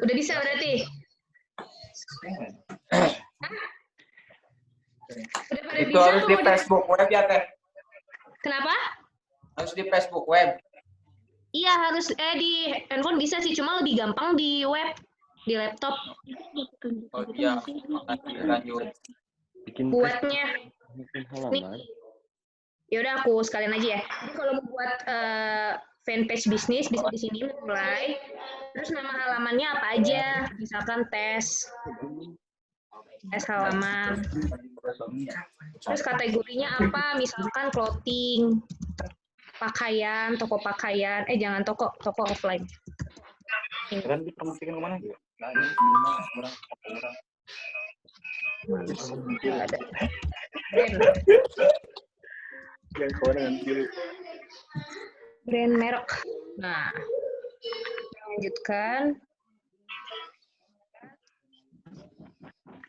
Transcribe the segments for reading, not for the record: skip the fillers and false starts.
Udah bisa berarti? Udah pada Itu bisa harus di mau Facebook web ya, Teh? Kenapa? Harus di Facebook web. Iya harus di handphone bisa sih, cuma lebih gampang di web, di laptop. Oh iya, makasih lanjut. Buatnya nih, ya udah aku sekalian aja ya. Jadi kalau mau buat fanpage bisnis bisa di sini mulai. Terus nama halamannya apa aja? Misalkan tes halaman. Terus kategorinya apa? Misalkan clothing, pakaian, toko pakaian. Jangan toko offline. Kan dipromosikan kemana juga? Ada. Brand. Yang kawan nanti. Brand merek. Nah, lanjutkan.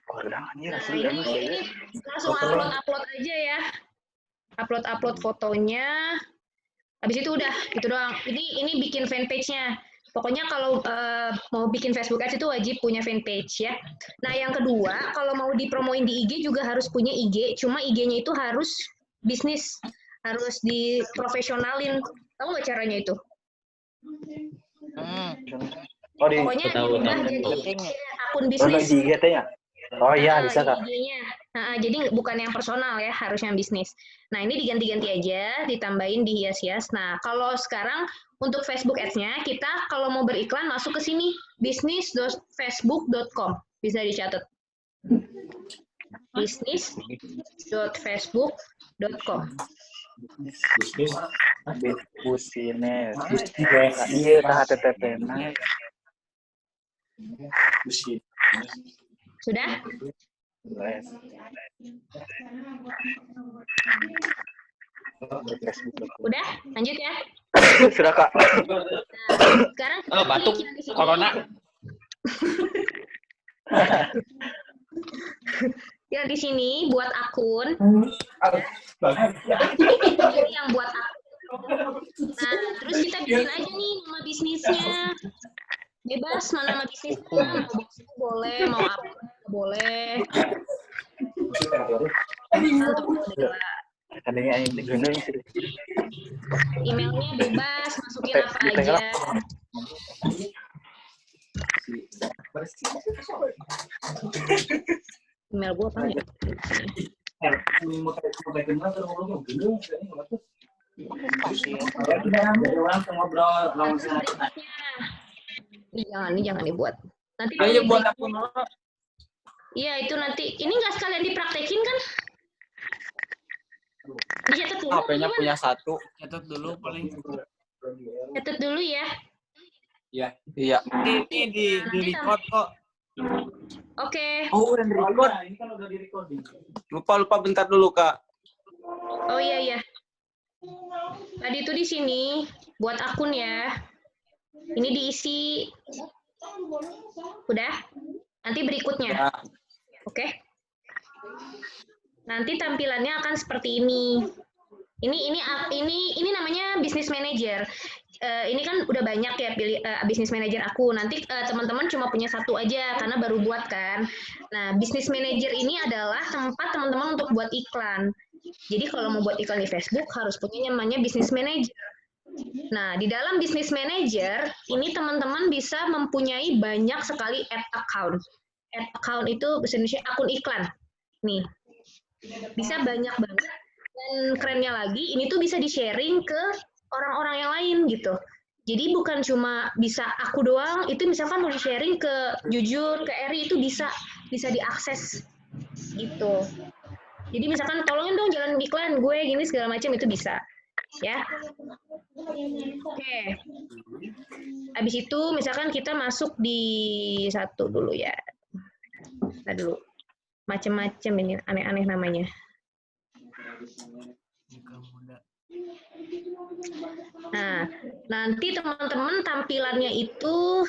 Oh, udah anjir, Nah, asli ini langsung upload aja ya. Upload fotonya. Habis itu udah, gitu doang. Ini bikin fanpage-nya. Pokoknya kalau mau bikin Facebook Ads itu wajib punya fanpage ya. Nah, yang kedua, kalau mau dipromoin di IG juga harus punya IG. Cuma IG-nya itu harus bisnis, harus diprofesionalin. Tahu nggak caranya itu? Oh, di Pokoknya jadi akun di bisnis. IG-nya. Oh iya, bisa Kak. IG-nya. Jadi bukan yang personal ya, harus yang bisnis. Nah, ini diganti-ganti aja, ditambahin dihias-hias. Nah, kalau sekarang untuk Facebook Ads-nya, kita kalau mau beriklan masuk ke sini, business.facebook.com. Bisa dicatat. business.facebook.com. Busines. Iya, HTTP. Sudah? Udah? Lanjut ya. Sudah, Kak. Nah, sekarang Batuk corona. Ya di sini buat akun. Ini yang buat akun. Nah, terus kita bikin aja nih nama bisnisnya. Bebas mau nama bisnisnya, mau bosku boleh, mau apa boleh. Emailnya bebas, masukin apa aja. Email gua apa ya? Ini jangan dibuat. Nanti Ayo buat akun. Iya, itu nanti. Ini nggak sekalian dipraktekin kan? Dicatat dulu. HP-nya punya satu. Catat dulu paling. Catat dulu ya. Iya. Iya. Ini di record kok. Oke. Oh, udah di-record. Ini kan udah di-recording. Lupa bentar dulu, Kak. Oh iya. Tadi itu di sini buat akun ya. Ini diisi. Udah? Nanti berikutnya. Ya. Oke. Nanti tampilannya akan seperti ini. Ini namanya business manager. Ini kan udah banyak ya pilih business manager aku. Nanti teman-teman cuma punya satu aja karena baru buat kan. Nah, business manager ini adalah tempat teman-teman untuk buat iklan. Jadi kalau mau buat iklan di Facebook harus punya namanya business manager. Nah, di dalam business manager ini teman-teman bisa mempunyai banyak sekali ad account. Ad account itu bahasa Indonesia akun iklan. Nih. Bisa banyak banget. Dan kerennya lagi, ini tuh bisa di-sharing ke orang-orang yang lain gitu. Jadi bukan cuma bisa aku doang, itu misalkan mau di-sharing ke Jujur, ke Eri, itu bisa diakses gitu. Jadi misalkan tolongin dong jalan iklan gue gini segala macam itu bisa. Ya. Oke. Habis itu misalkan kita masuk di satu dulu ya. Kita dulu. Macam-macam ini aneh-aneh namanya. Nah, nanti teman-teman tampilannya itu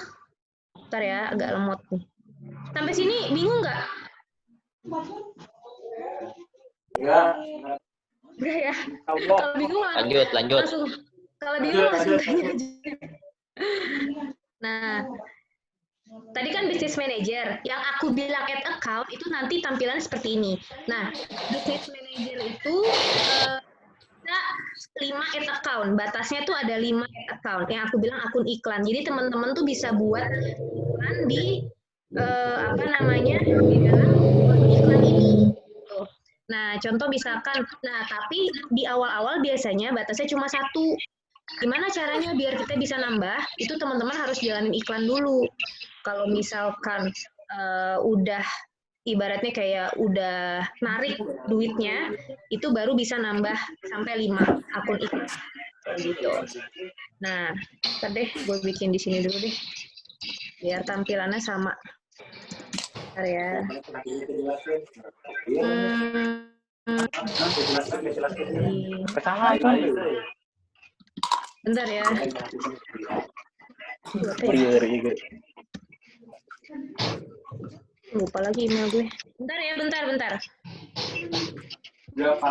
bentar ya, agak lemot nih. Sampai sini bingung nggak? Enggak ya? Kalau bingung lanjut. langsung. Kalau bingung langsung tanya aja. Nah, tadi kan business manager. Yang aku bilang add account itu nanti tampilan seperti ini. Nah, business manager itu ada 5 add account. Batasnya tuh ada 5 add account. Yang aku bilang akun iklan. Jadi teman-teman tuh bisa buat iklan di apa namanya di dalam iklan ini. Tuh. Nah, contoh misalkan, nah tapi di awal-awal biasanya batasnya cuma 1. Gimana caranya biar kita bisa nambah? Itu teman-teman harus jalanin iklan dulu. Kalau misalkan udah ibaratnya kayak udah narik duitnya, itu baru bisa nambah sampai 5 akun iklan. Gitu. Nah, ntar deh gue bikin di sini dulu deh. Biar tampilannya sama. Bentar ya. Kesalahan. Bentar ya. Iya. Lupa lagi email gue. Bentar ya, bentar. Bentar ya. Ini dia apa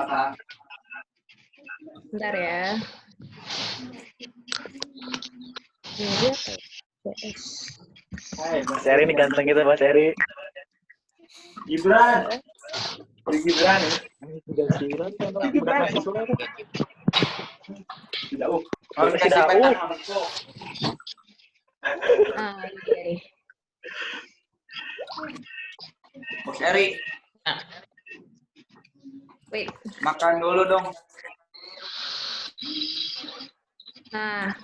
ya? PS. Mas Eri ini ganteng gitu, Mas Eri. Gibran. Gibran. Tidak. Iya. Mas Eri. Wait. Makan dulu dong. Nah,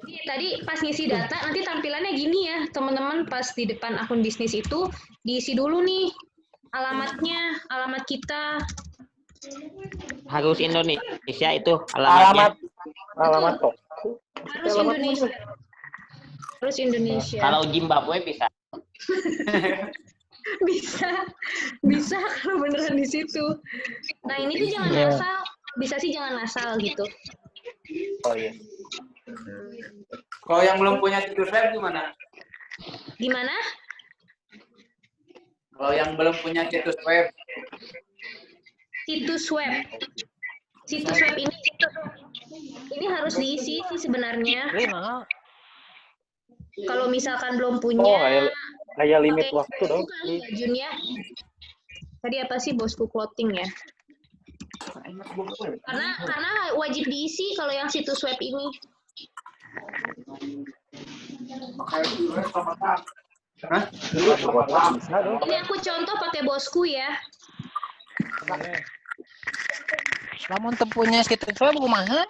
ini tadi pas ngisi data, nanti tampilannya gini ya, teman-teman pas di depan akun bisnis itu, diisi dulu nih alamatnya, alamat kita. Harus Indonesia itu alamatnya. Alamat kok. Harus Indonesia. Harus Indonesia. Kalau Zimbabwe bisa. bisa kalau beneran di situ. Nah ini tuh jangan asal, bisa sih jangan asal gitu. Oh iya. Kalau yang belum punya situs web gimana? Gimana? Kalau yang belum punya situs web. Situs web ini harun diisi sih sebenarnya. Kalau misalkan belum punya, kayak limit waktu dong. Jun ya. Tadi apa sih bosku clothing ya? Karena wajib diisi kalau yang situs web ini. Hah? Ini aku contoh pakai bosku ya. Namun punya situs web kumaha?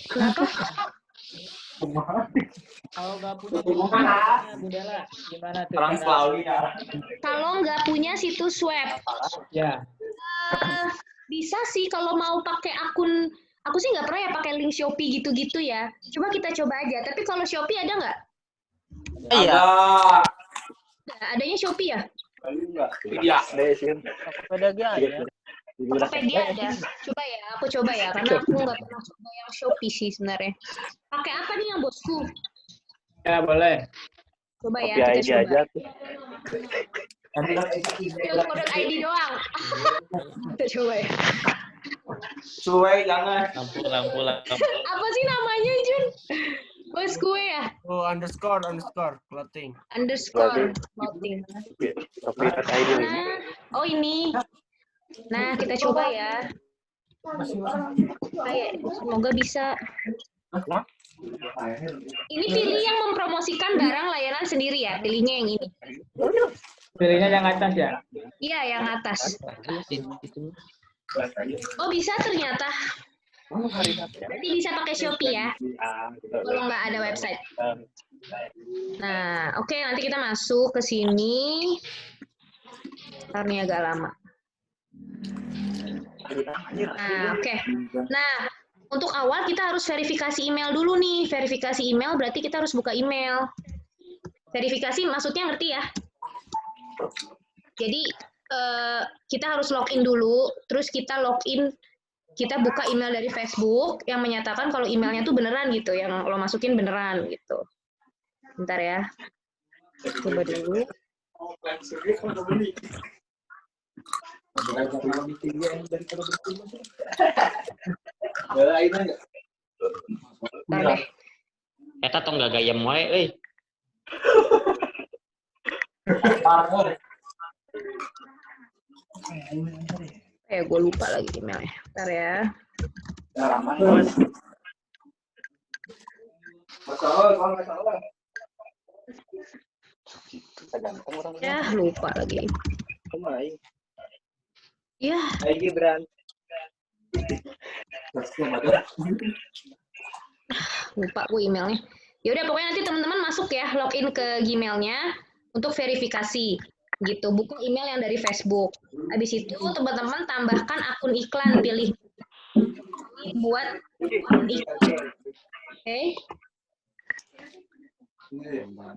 Kenapa? Kalau nggak punya Budala, gimana tuh? Kalau nggak punya situs web, Ya. Bisa sih kalau mau pakai akun. Aku sih nggak pernah ya pakai link Shopee gitu-gitu ya. Coba kita coba aja. Tapi kalau Shopee ada nggak? Iya. Adanya Shopee ya? Iya. Tokopedia ada. Tokopedia ada. Coba ya, aku coba ya. Karena aku nggak pernah coba yang Shopee sih sebenarnya. Pakai apa nih yang bosku? Ya boleh. Coba ya, Kopi kita aja coba. tuh. .id doang. Kita coba ya. Cuy, jangan. Lampu. Apa sih namanya, Jun? Bosku ya? Oh, underscore clothing. Underscore clothing. Kopi ID ini. Oh ini. Nah, kita coba ya. Semoga bisa. Ini pilih yang mempromosikan barang layanan sendiri ya. Pilihnya yang ini. Pilihnya yang atas ya. Iya, yang atas. Oh, bisa ternyata. Berarti bisa pakai Shopee ya. Kalau nggak ada website. Nah, oke, nanti kita masuk ke sini. Ntar nih agak lama. Nah, oke. Nah, untuk awal kita harus verifikasi email dulu nih. Verifikasi email berarti kita harus buka email. Verifikasi maksudnya ngerti ya? Jadi kita harus login dulu, terus kita login, kita buka email dari Facebook yang menyatakan kalau emailnya tuh beneran gitu, yang lo masukin beneran gitu. Bentar ya. Coba dulu. Eta tong gak gayam wae euy. Gue lupa lagi emailnya. Bentar ya. Ya, lupa lagi. Ya. Lupa gue emailnya. Ya udah pokoknya nanti teman-teman masuk ya, login ke Gmail-nya untuk verifikasi gitu. Buka email yang dari Facebook. Habis itu teman-teman tambahkan akun iklan, pilih buat akun iklan. Oke.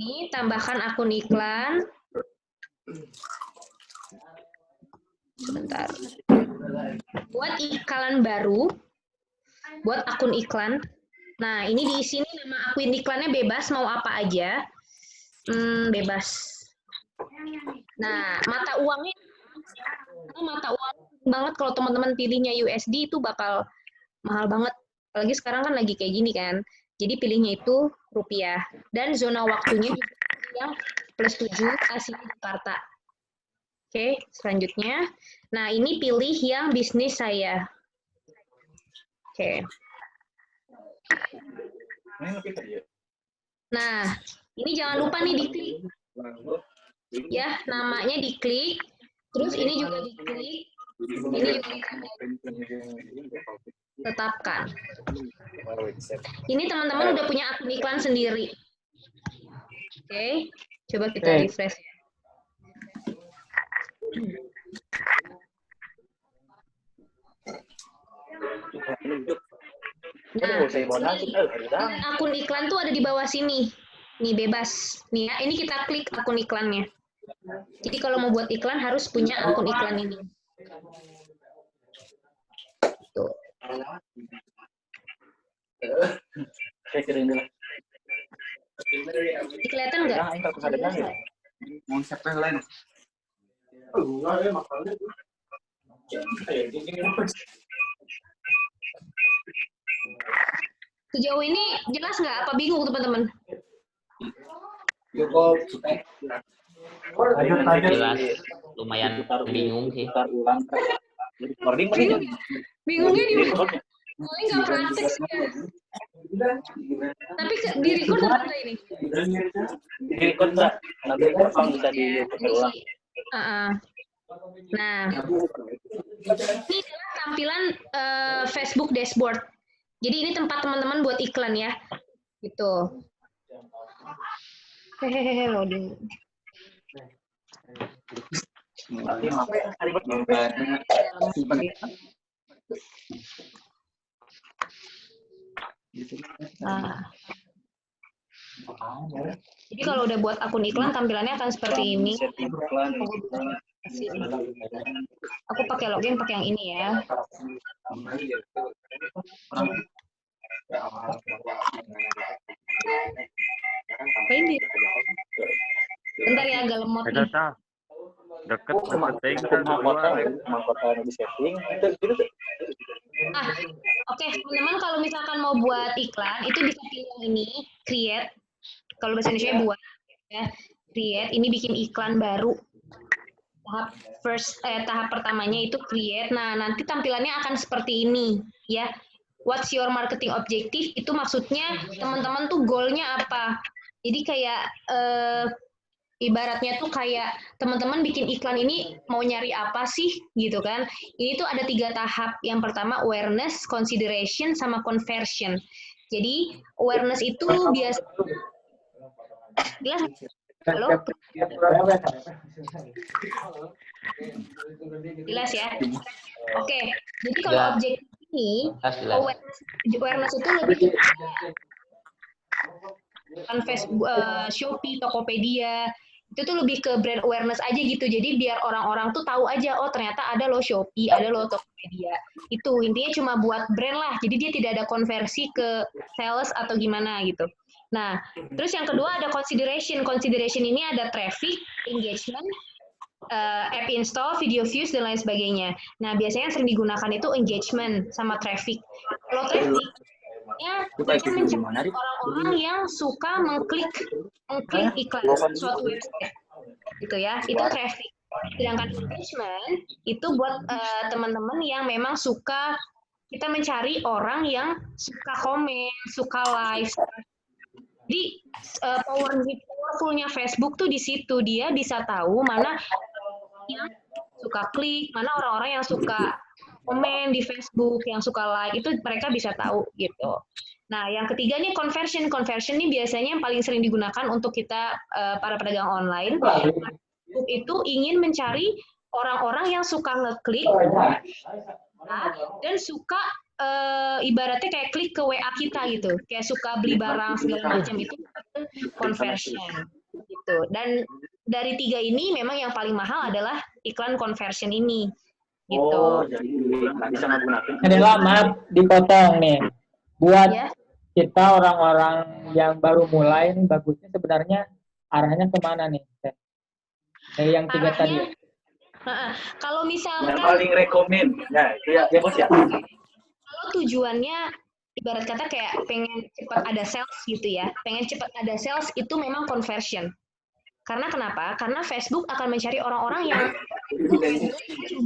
Ini tambahkan akun iklan. Sebentar. Buat iklan baru, buat akun iklan. Nah, ini di sini nama akun iklannya bebas, mau apa aja. Bebas. Nah, mata uang banget kalau teman-teman pilihnya USD itu bakal mahal banget. Apalagi sekarang kan lagi kayak gini kan. Jadi pilihnya itu rupiah. Dan zona waktunya juga yang +7 Asia Jakarta. Oke, selanjutnya. Nah, ini pilih yang bisnis saya. Oke. Nah, ini jangan lupa nih diklik. Ya, namanya diklik. Terus ini juga diklik. Ini juga tetapkan. Ini teman-teman udah punya akun iklan sendiri. Oke, coba kita refresh. Nah, akun iklan tuh ada di bawah sini. Nih bebas. Nih ya, ini kita klik akun iklannya. Jadi kalau mau buat iklan harus punya akun iklan ini. Tuh. Kelihatan nggak? Sejauh ini jelas nggak? Apa bingung teman-teman? Jelas, lumayan bingung sih. Bingungnya di mana? Soalnya nggak praktek sih. Tapi di record nggak ini? Di record nggak? Nanti kalau bisa di ulang. Nah, ini adalah tampilan Facebook dashboard. Jadi ini tempat teman-teman buat iklan ya, gitu. Hehehe, loading. Nah. Jadi kalau udah buat akun iklan tampilannya akan seperti ini. Aku pakai login pakai yang ini ya. Apa ini? Bentar ya, agak lemot nih. Deket setting mahkota di setting. Oke, teman-teman kalau misalkan mau buat iklan itu bisa pilih yang ini, create. Kalau bahasa Indonesia buat ya, create. Ini bikin iklan baru. Tahap pertamanya itu create. Nah, nanti tampilannya akan seperti ini ya. What's your marketing objective? Itu maksudnya teman-teman tuh goalnya apa? Jadi kayak ibaratnya tuh kayak teman-teman bikin iklan ini mau nyari apa sih gitu kan. Ini tuh ada 3 tahap. Yang pertama awareness, consideration, sama conversion. Jadi awareness itu biasa. Jelas? Halo? Jelas ya? Oke. Jadi kalau objektif ini awareness itu lebih kan Facebook, Shopee, Tokopedia, itu tuh lebih ke brand awareness aja gitu. Jadi biar orang-orang tuh tahu aja, oh ternyata ada loh Shopee, ada loh Tokopedia. Itu intinya cuma buat brand lah. Jadi dia tidak ada konversi ke sales atau gimana gitu. Nah, terus yang kedua ada consideration. Consideration ini ada traffic, engagement, app install, video views, dan lain sebagainya. Nah, biasanya yang sering digunakan itu engagement sama traffic. Kalau traffic, ya mencari orang-orang yang suka mengklik iklan suatu website. gitu ya. Itu traffic. Sedangkan engagement itu buat teman-teman yang memang suka, kita mencari orang yang suka komen, suka like. Jadi powerfulnya Facebook tuh di situ, dia bisa tahu mana yang suka klik, mana orang-orang yang suka komen di Facebook, yang suka like, itu mereka bisa tahu gitu. Nah, yang ketiga nih conversion. Conversion ini biasanya yang paling sering digunakan untuk kita para pedagang online. Facebook itu ingin mencari orang-orang yang suka ngeklik dan suka ibaratnya kayak klik ke WA kita gitu, kayak suka beli barang segala macam, itu conversion gitu. Dan dari tiga ini memang yang paling mahal adalah iklan conversion ini gitu. Jadi nggak bisa menggunakan. Adalah maaf dipotong nih. Buat Ya. kita orang-orang yang baru mulai, bagusnya sebenarnya arahnya kemana nih? Dari yang tiga tadi. Kalau Yang misalkan paling rekomen, nah itu ya bos ya. kalau tujuannya ibarat kata kayak pengen cepat ada sales gitu ya, pengen cepat ada sales, itu memang conversion. Karena kenapa? Karena Facebook akan mencari orang-orang yang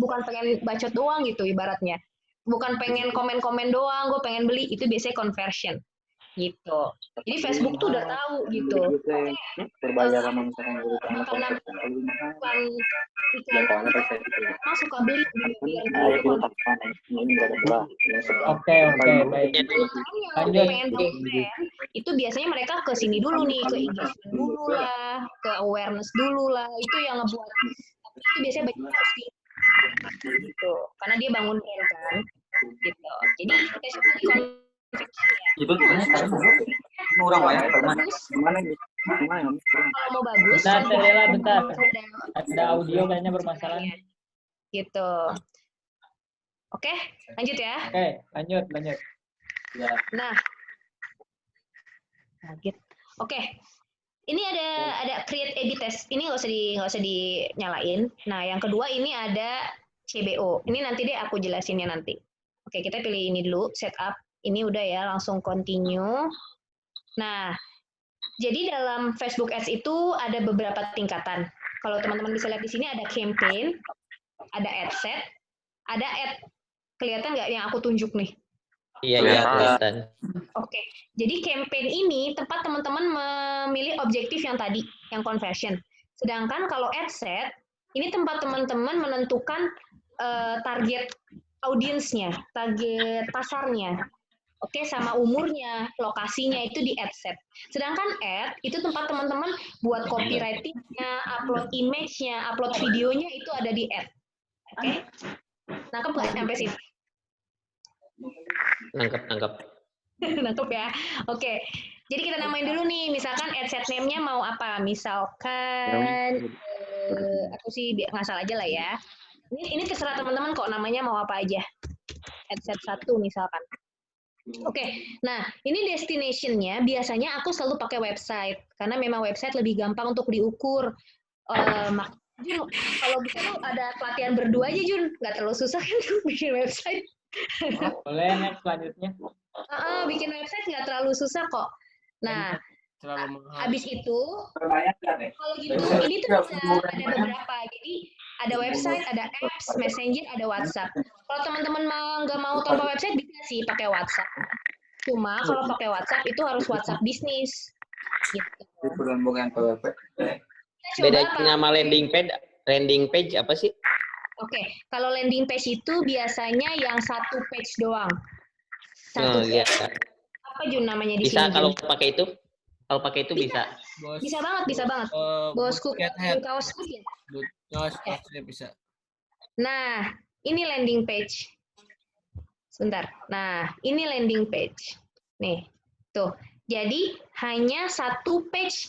bukan pengen bacot doang gitu ibaratnya. Bukan pengen komen-komen doang, gue pengen beli, itu biasanya conversion. Gitu. Jadi Facebook tuh udah tahu gitu. Berbayar sama misalkan Karena iklan suka beli Oke, baik. yang pengen beli brand, itu biasanya mereka ke sini dulu nih, ke engagement dulu lah, ke awareness dulu lah, itu yang ngebuat. Itu biasanya banyak sih gitu, karena dia bangun brand kan gitu. Jadi itu orang banyak gimana nih? kalau mau bagus, Bentar. Ada audio kayaknya bermasalah. Gitu. Oke, lanjut ya. Oke, lanjut. Nah, lanjut. Oke, ini ada create A/B test. Ini nggak usah dinyalain. Nah, yang kedua ini ada CBO. Ini nanti deh aku jelasinnya nanti. Oke, kita pilih ini dulu, setup. Ini udah ya, langsung continue. Nah, jadi dalam Facebook Ads itu ada beberapa tingkatan. Kalau teman-teman bisa lihat di sini ada campaign, ada ad set, ada ad. Kelihatan nggak yang aku tunjuk nih? Iya, kelihatan. Oke, jadi campaign ini tempat teman-teman memilih objektif yang tadi, yang conversion. Sedangkan kalau ad set, ini tempat teman-teman menentukan target audiensnya, target pasarnya. Oke, sama umurnya, lokasinya itu di ad set. Sedangkan ad itu tempat teman-teman buat copywriting-nya, upload image-nya, upload videonya itu ada di ad. Oke, nangkep nggak sampai sini? Nangkep. Nangkep ya. Oke, jadi kita namain dulu nih. Misalkan ad set name-nya mau apa? Misalkan aku sih ngasal aja lah ya. Ini terserah teman-teman kok namanya mau apa aja. Ad set 1 misalkan. Oke, nah ini destination-nya biasanya aku selalu pakai website karena memang website lebih gampang untuk diukur. Jun, kalau bisa tuh ada pelatihan berdua aja Jun, nggak terlalu susah kan bikin website. Boleh next selanjutnya. Bikin website nggak terlalu susah kok. Nah, habis itu kalau gitu ini tuh bisa ada beberapa. Jadi ada website, ada apps, messenger, ada WhatsApp. Kalau teman-teman nggak mau tanpa website bisa sih pakai WhatsApp. Cuma kalau pakai WhatsApp itu harus WhatsApp bisnis. Gitu. Bedanya sama landing page apa sih? Oke, kalau landing page itu biasanya yang satu page doang. Satu Iya. Apa Jun namanya di Bisa sini? kalau pakai itu? Kalau pakai itu bisa. Bisa banget. Bosku kaos ya. Bisa. Nah, ini landing page. Sebentar. Nah, ini landing page. Nih, tuh. Jadi hanya satu page,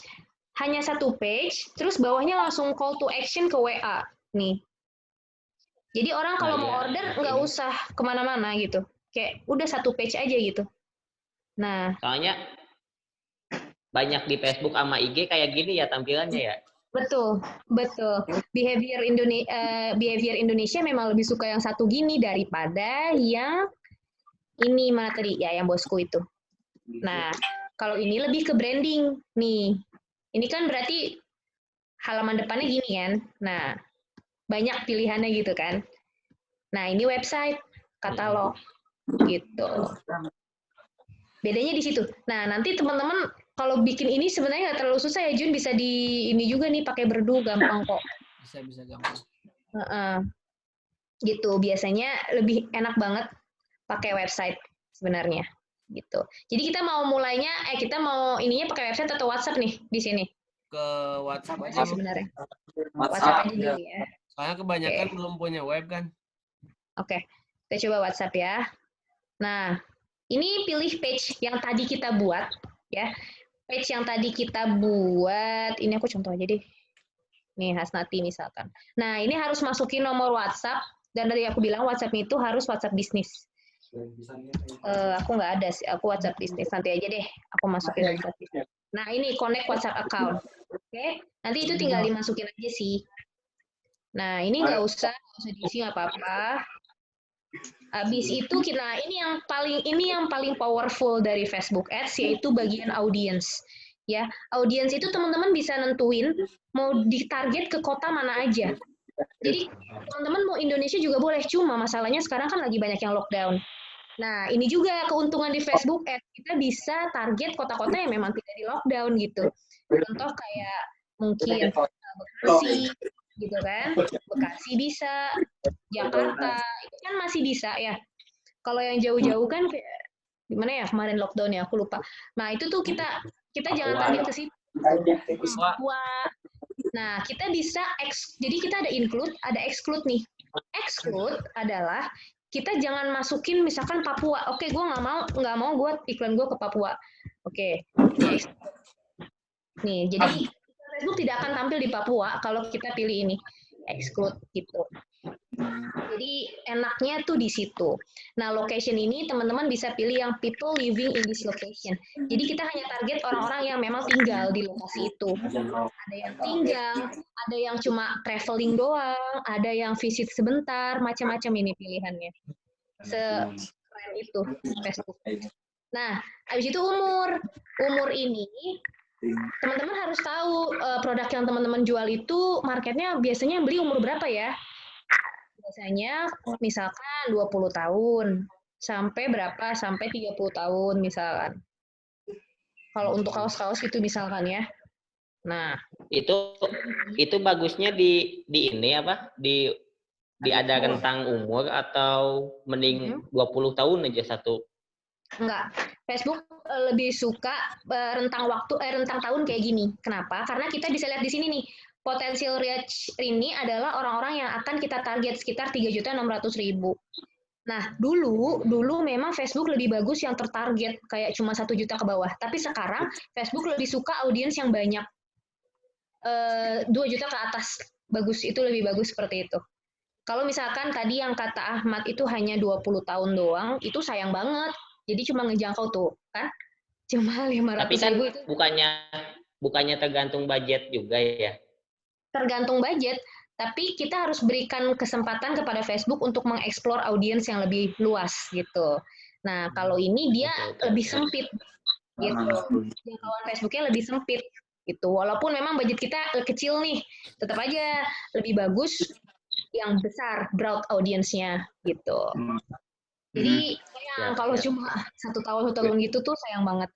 terus bawahnya langsung call to action ke WA. Nih. Jadi orang kalau mau order nggak usah kemana-mana gitu. Kayak udah satu page aja gitu. Nah. Soalnya banyak di Facebook sama IG kayak gini ya tampilannya ya. Betul. Behavior Indonesia memang lebih suka yang satu gini daripada yang ini mana tadi ya, yang bosku itu. Nah, kalau ini lebih ke branding nih. Ini kan berarti halaman depannya gini kan. Nah, banyak pilihannya gitu kan. Nah, ini website, katalog, gitu. Bedanya di situ. Nah, nanti teman-teman kalau bikin ini sebenarnya nggak terlalu susah ya, Jun. Bisa di ini juga nih, pakai Berdu, gampang kok. Bisa gampang. Gitu. Biasanya lebih enak banget pakai website sebenarnya. Gitu. Jadi kita mau mulainya, kita mau ininya pakai website atau WhatsApp nih di sini? Ke WhatsApp aja Bu. Sebenarnya. WhatsApp aja dulu ya. Soalnya kebanyakan belum punya web kan. Oke, kita coba WhatsApp ya. Nah, ini pilih page yang tadi kita buat, ya. Page yang tadi kita buat, ini aku contoh aja deh. Nih, Hasnati misalkan. Nah, ini harus masukin nomor WhatsApp, dan dari aku bilang WhatsApp itu harus WhatsApp bisnis. Aku nggak ada sih, aku WhatsApp bisnis. Nanti aja deh, aku masukin WhatsApp bisnis. Nah, ini connect WhatsApp account. Oke, nanti itu tinggal dimasukin aja sih. Nah, ini nggak usah diisi, nggak apa-apa. Habis itu ini yang paling powerful dari Facebook Ads, yaitu bagian audience. Ya, audience itu teman-teman bisa nentuin mau ditarget ke kota mana aja. Jadi teman-teman mau Indonesia juga boleh, cuma masalahnya sekarang kan lagi banyak yang lockdown. Nah, ini juga keuntungan di Facebook Ads, kita bisa target kota-kota yang memang tidak di lockdown gitu. Contoh kayak mungkin Bekasi, gitu kan, Bekasi bisa, Jakarta itu kan masih bisa ya. Kalau yang jauh-jauh kan kayak gimana ya kemarin lockdown ya, aku lupa. Nah itu tuh kita jangan target ke situ. Papua. Nah kita bisa jadi kita ada include, ada exclude nih. Exclude adalah kita jangan masukin misalkan Papua. Oke, gue nggak mau gue iklan gue ke Papua. Oke. Nih jadi Facebook tidak akan tampil di Papua kalau kita pilih ini exclude gitu. Jadi enaknya tuh di situ. Nah, location ini teman-teman bisa pilih yang people living in this location. Jadi kita hanya target orang-orang yang memang tinggal di lokasi itu. Ada yang tinggal, ada yang cuma traveling doang, ada yang visit sebentar, macam-macam ini pilihannya. Sekeren itu Facebook. Nah, habis itu umur. Umur ini teman-teman harus tahu produk yang teman-teman jual itu marketnya biasanya beli umur berapa ya? Biasanya misalkan 20 tahun sampai berapa? Sampai 30 tahun misalkan. Kalau untuk kaos-kaos itu misalkan ya. Nah, itu bagusnya di ini apa? Di ada rentang umur atau mending 20 tahun aja satu? Enggak. Facebook lebih suka rentang tahun kayak gini. Kenapa? Karena kita bisa lihat di sini nih, potential reach ini adalah orang-orang yang akan kita target sekitar 3.600.000. Nah, dulu memang Facebook lebih bagus yang tertarget kayak cuma 1 juta ke bawah. Tapi sekarang Facebook lebih suka audiens yang banyak. 2 juta ke atas. Bagus, itu lebih bagus seperti itu. Kalau misalkan tadi yang kata Ahmad itu hanya 20 tahun doang, itu sayang banget. Jadi cuma ngejangkau tuh, kan? Cuma 500.000 Tapi kan itu. bukannya tergantung budget juga ya? Tergantung budget, tapi kita harus berikan kesempatan kepada Facebook untuk mengeksplor audiens yang lebih luas gitu. Nah, kalau ini dia lebih sempit gitu. Jangkauan Facebooknya lebih sempit gitu. Walaupun memang budget kita kecil nih, tetap aja lebih bagus yang besar broad audiensnya gitu. Jadi sayang kalau cuma 1 tahun gitu tuh sayang banget.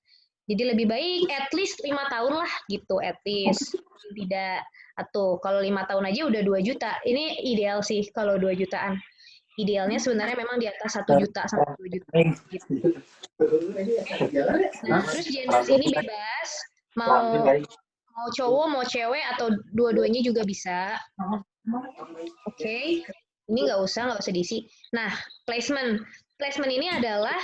Jadi lebih baik at least 5 tahun lah gitu, at least. Tidak, atau kalau 5 tahun aja udah 2 juta. Ini ideal sih kalau 2 jutaan. Idealnya sebenarnya memang di atas 1 juta sampai 2 juta. Gitu. Nah, terus gender sini bebas. Mau cowok, mau cewek, atau dua-duanya juga bisa. Oke. Ini nggak usah diisi. Nah, placement. Placement ini adalah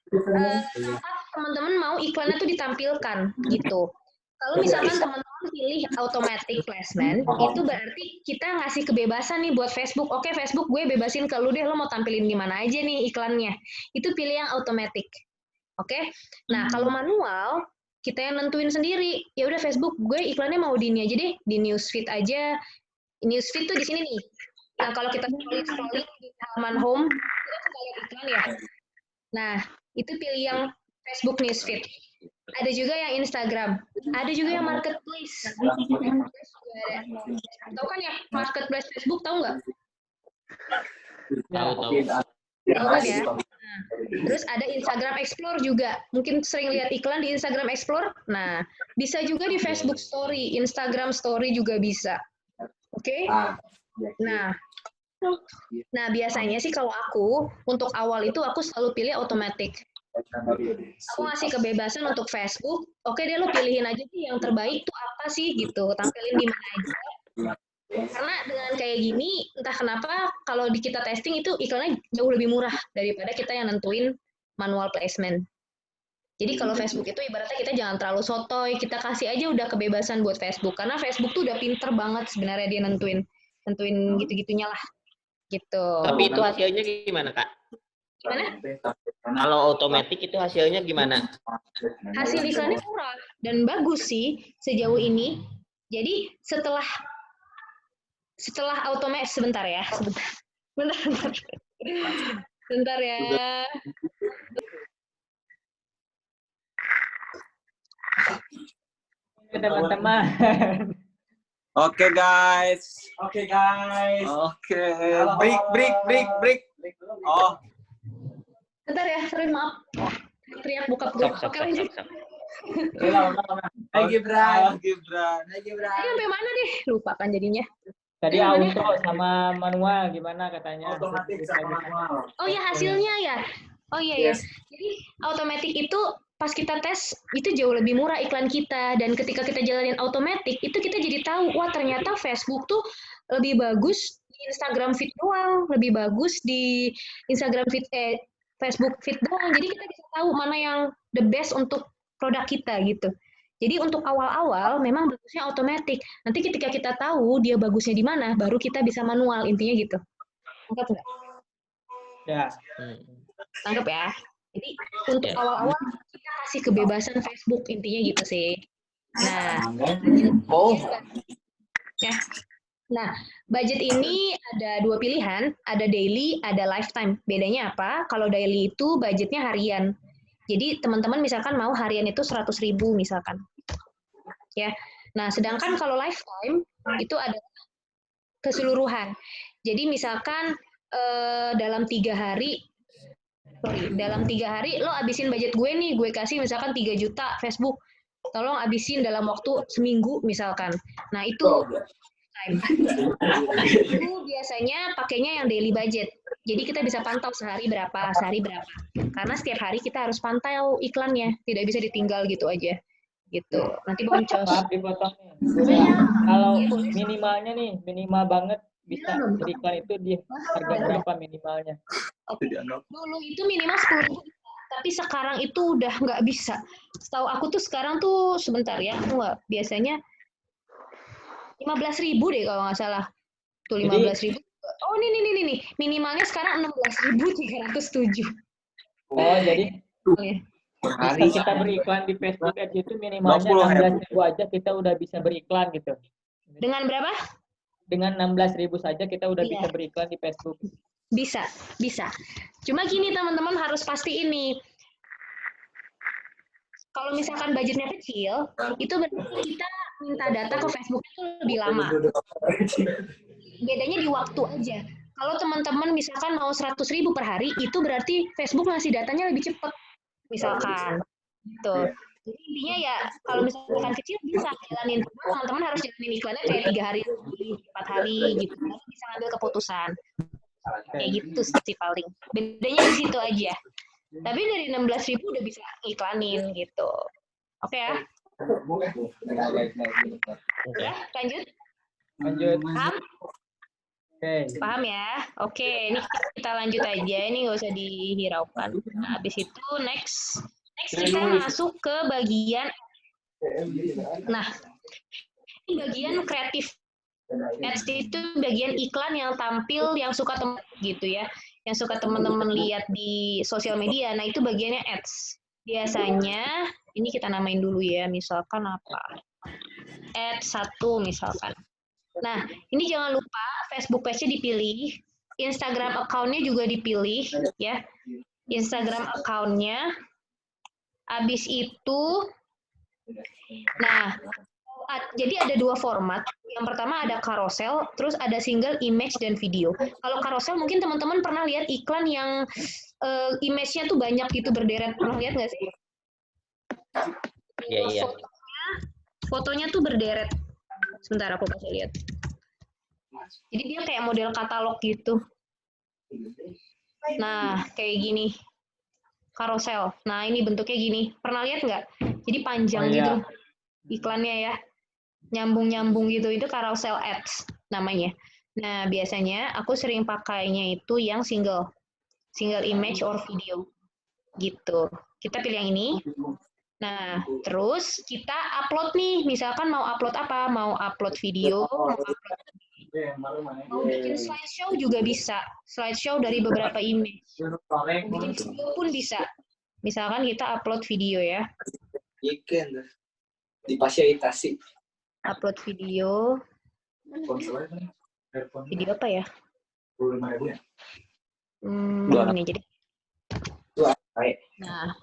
tempat teman-teman mau iklannya tuh ditampilkan gitu. Kalau misalkan teman-teman pilih automatic placement, itu berarti kita ngasih kebebasan nih buat Facebook. Oke, Facebook gue bebasin ke lu deh, lo mau tampilin di mana aja nih iklannya. Itu pilih yang automatic. Oke. Nah, kalau manual kita yang nentuin sendiri. Ya udah Facebook gue iklannya mau di ini aja deh, di newsfeed aja. Newsfeed tuh di sini nih. Yang kalau kita scrolling di halaman home, kita suka lihat iklan ya. Nah, itu pilih yang Facebook newsfeed. Ada juga yang Instagram, ada juga yang marketplace. Marketplace juga ada. Tahu kan ya marketplace Facebook, tahu nggak? Tahu. Tahu kan ya? Nah, terus ada Instagram Explore juga. Mungkin sering lihat iklan di Instagram Explore. Nah, bisa juga di Facebook Story, Instagram Story juga bisa. Oke? Nah, biasanya sih kalau aku untuk awal itu aku selalu pilih automatic. Aku ngasih kebebasan untuk Facebook. Oke deh, lo pilihin aja sih yang terbaik tuh apa sih gitu, tampilin di mana aja. Karena dengan kayak gini, entah kenapa kalau di kita testing itu iklannya jauh lebih murah daripada kita yang nentuin manual placement. Jadi kalau Facebook itu ibaratnya kita jangan terlalu sotoy, kita kasih aja udah kebebasan buat Facebook. Karena Facebook tuh udah pinter banget sebenarnya dia nentuin gitu-gitunya lah. Gitu. Tapi itu hasilnya gimana, Kak? Gimana? Kalau otomatis itu hasilnya gimana? Hasil iklannya murah dan bagus sih sejauh ini. Jadi setelah otomatis sebentar ya. Sebentar ya. Teman-teman. Oke guys. Oke. Break. Oh, Bentar ya, sorry maaf. Teriak buka Sok. Oke lanjut. Hai Gibran. Ini sampai mana deh? Lupa kan jadinya. Tadi auto sama manual gimana katanya? Otomatis sama manual. Oh ya hasilnya ya. Oh iya ya. Jadi automatic itu pas kita tes itu jauh lebih murah iklan kita, dan ketika kita jalanin automatic itu kita jadi tahu wah ternyata Facebook tuh lebih bagus di Instagram feed doang, lebih bagus di Instagram feed Facebook feed doang. Jadi kita bisa tahu mana yang the best untuk produk kita gitu. Jadi untuk awal-awal memang bagusnya automatic. Nanti ketika kita tahu dia bagusnya di mana, baru kita bisa manual, intinya gitu. Tangkap nggak? Ya. Tangkap ya. Jadi untuk awal-awal kita kasih kebebasan Facebook, intinya gitu sih. Nah, ya. Nah, budget ini ada dua pilihan, ada daily, ada lifetime. Bedanya apa? Kalau daily itu budgetnya harian. Jadi teman-teman misalkan mau harian itu 100.000 misalkan. Ya. Nah, sedangkan kalau lifetime itu ada keseluruhan. Jadi misalkan dalam 3 hari lo abisin budget gue nih, gue kasih misalkan 3 juta Facebook. Tolong abisin dalam waktu seminggu misalkan. Nah, itu time. Itu biasanya pakainya yang daily budget. Jadi kita bisa pantau sehari berapa. Karena setiap hari kita harus pantau iklannya, tidak bisa ditinggal gitu aja. Gitu. Nanti boncos. Maaf dipotong nih. Kalau minimal banget bisa beriklan itu di harga berapa minimalnya? Dulu itu minimal 10.000, tapi sekarang itu udah nggak bisa. Setahu aku tuh sekarang tuh sebentar ya, nggak biasanya 15.000 deh kalau nggak salah. Tuh 15.000. Oh nih, minimalnya sekarang 16.307. Oh jadi bisa kita beriklan di Facebook Ads itu minimalnya 16.000 aja kita udah bisa beriklan gitu. Dengan berapa? Dengan 16.000 saja kita udah bisa beriklan di Facebook. Bisa. Cuma gini teman-teman harus pasti ini. Kalau misalkan budgetnya kecil, itu berarti kita minta data ke Facebook itu lebih lama. Bedanya di waktu aja. Kalau teman-teman misalkan mau 100.000 per hari, itu berarti Facebook ngasih datanya lebih cepat. Misalkan. Gitu. Jadi intinya ya, kalau misalkan kecil bisa jalanin. Teman-teman harus jalanin iklannya kayak 3 hari, 4 hari gitu. Nanti bisa ngambil keputusan. Kayak gitu sih paling. Bedanya di situ aja. Tapi dari 16.000 udah bisa iklanin gitu. Oke ya? Ya, lanjut. Paham? Paham ya? Oke, ini kita lanjut aja. Ini nggak usah dihiraukan. Nah, habis itu next kita masuk ke bagian. Nah, ini bagian kreatif. Ads itu bagian iklan yang tampil yang suka gitu ya, yang suka teman-teman lihat di sosial media. Nah itu bagiannya ads. Biasanya ini kita namain dulu ya, misalkan apa? Ads 1 misalkan. Nah ini jangan lupa Facebook page-nya dipilih, Instagram account-nya juga dipilih ya, Instagram account-nya. Habis itu Nah, jadi ada dua format. Yang pertama ada carousel, terus ada single image dan video. Kalau carousel mungkin teman-teman pernah lihat iklan yang image-nya tuh banyak gitu berderet. Pernah lihat nggak sih? Iya. Fotonya tuh berderet. Sebentar aku kasih lihat. Jadi dia kayak model katalog gitu. Nah, kayak gini. Carousel. Nah, ini bentuknya gini. Pernah lihat nggak? Jadi panjang gitu iklannya ya. Nyambung-nyambung gitu. Itu carousel ads namanya. Nah, biasanya aku sering pakainya itu yang single image or video. Gitu. Kita pilih yang ini. Nah, terus kita upload nih. Misalkan mau upload apa? Mau upload video, mau bikin slideshow juga bisa. Slideshow dari beberapa image. Mau bikin video pun bisa. Misalkan kita upload video ya. Difasilitasi. Upload video. Video apa ya? Ini jadi. Nah,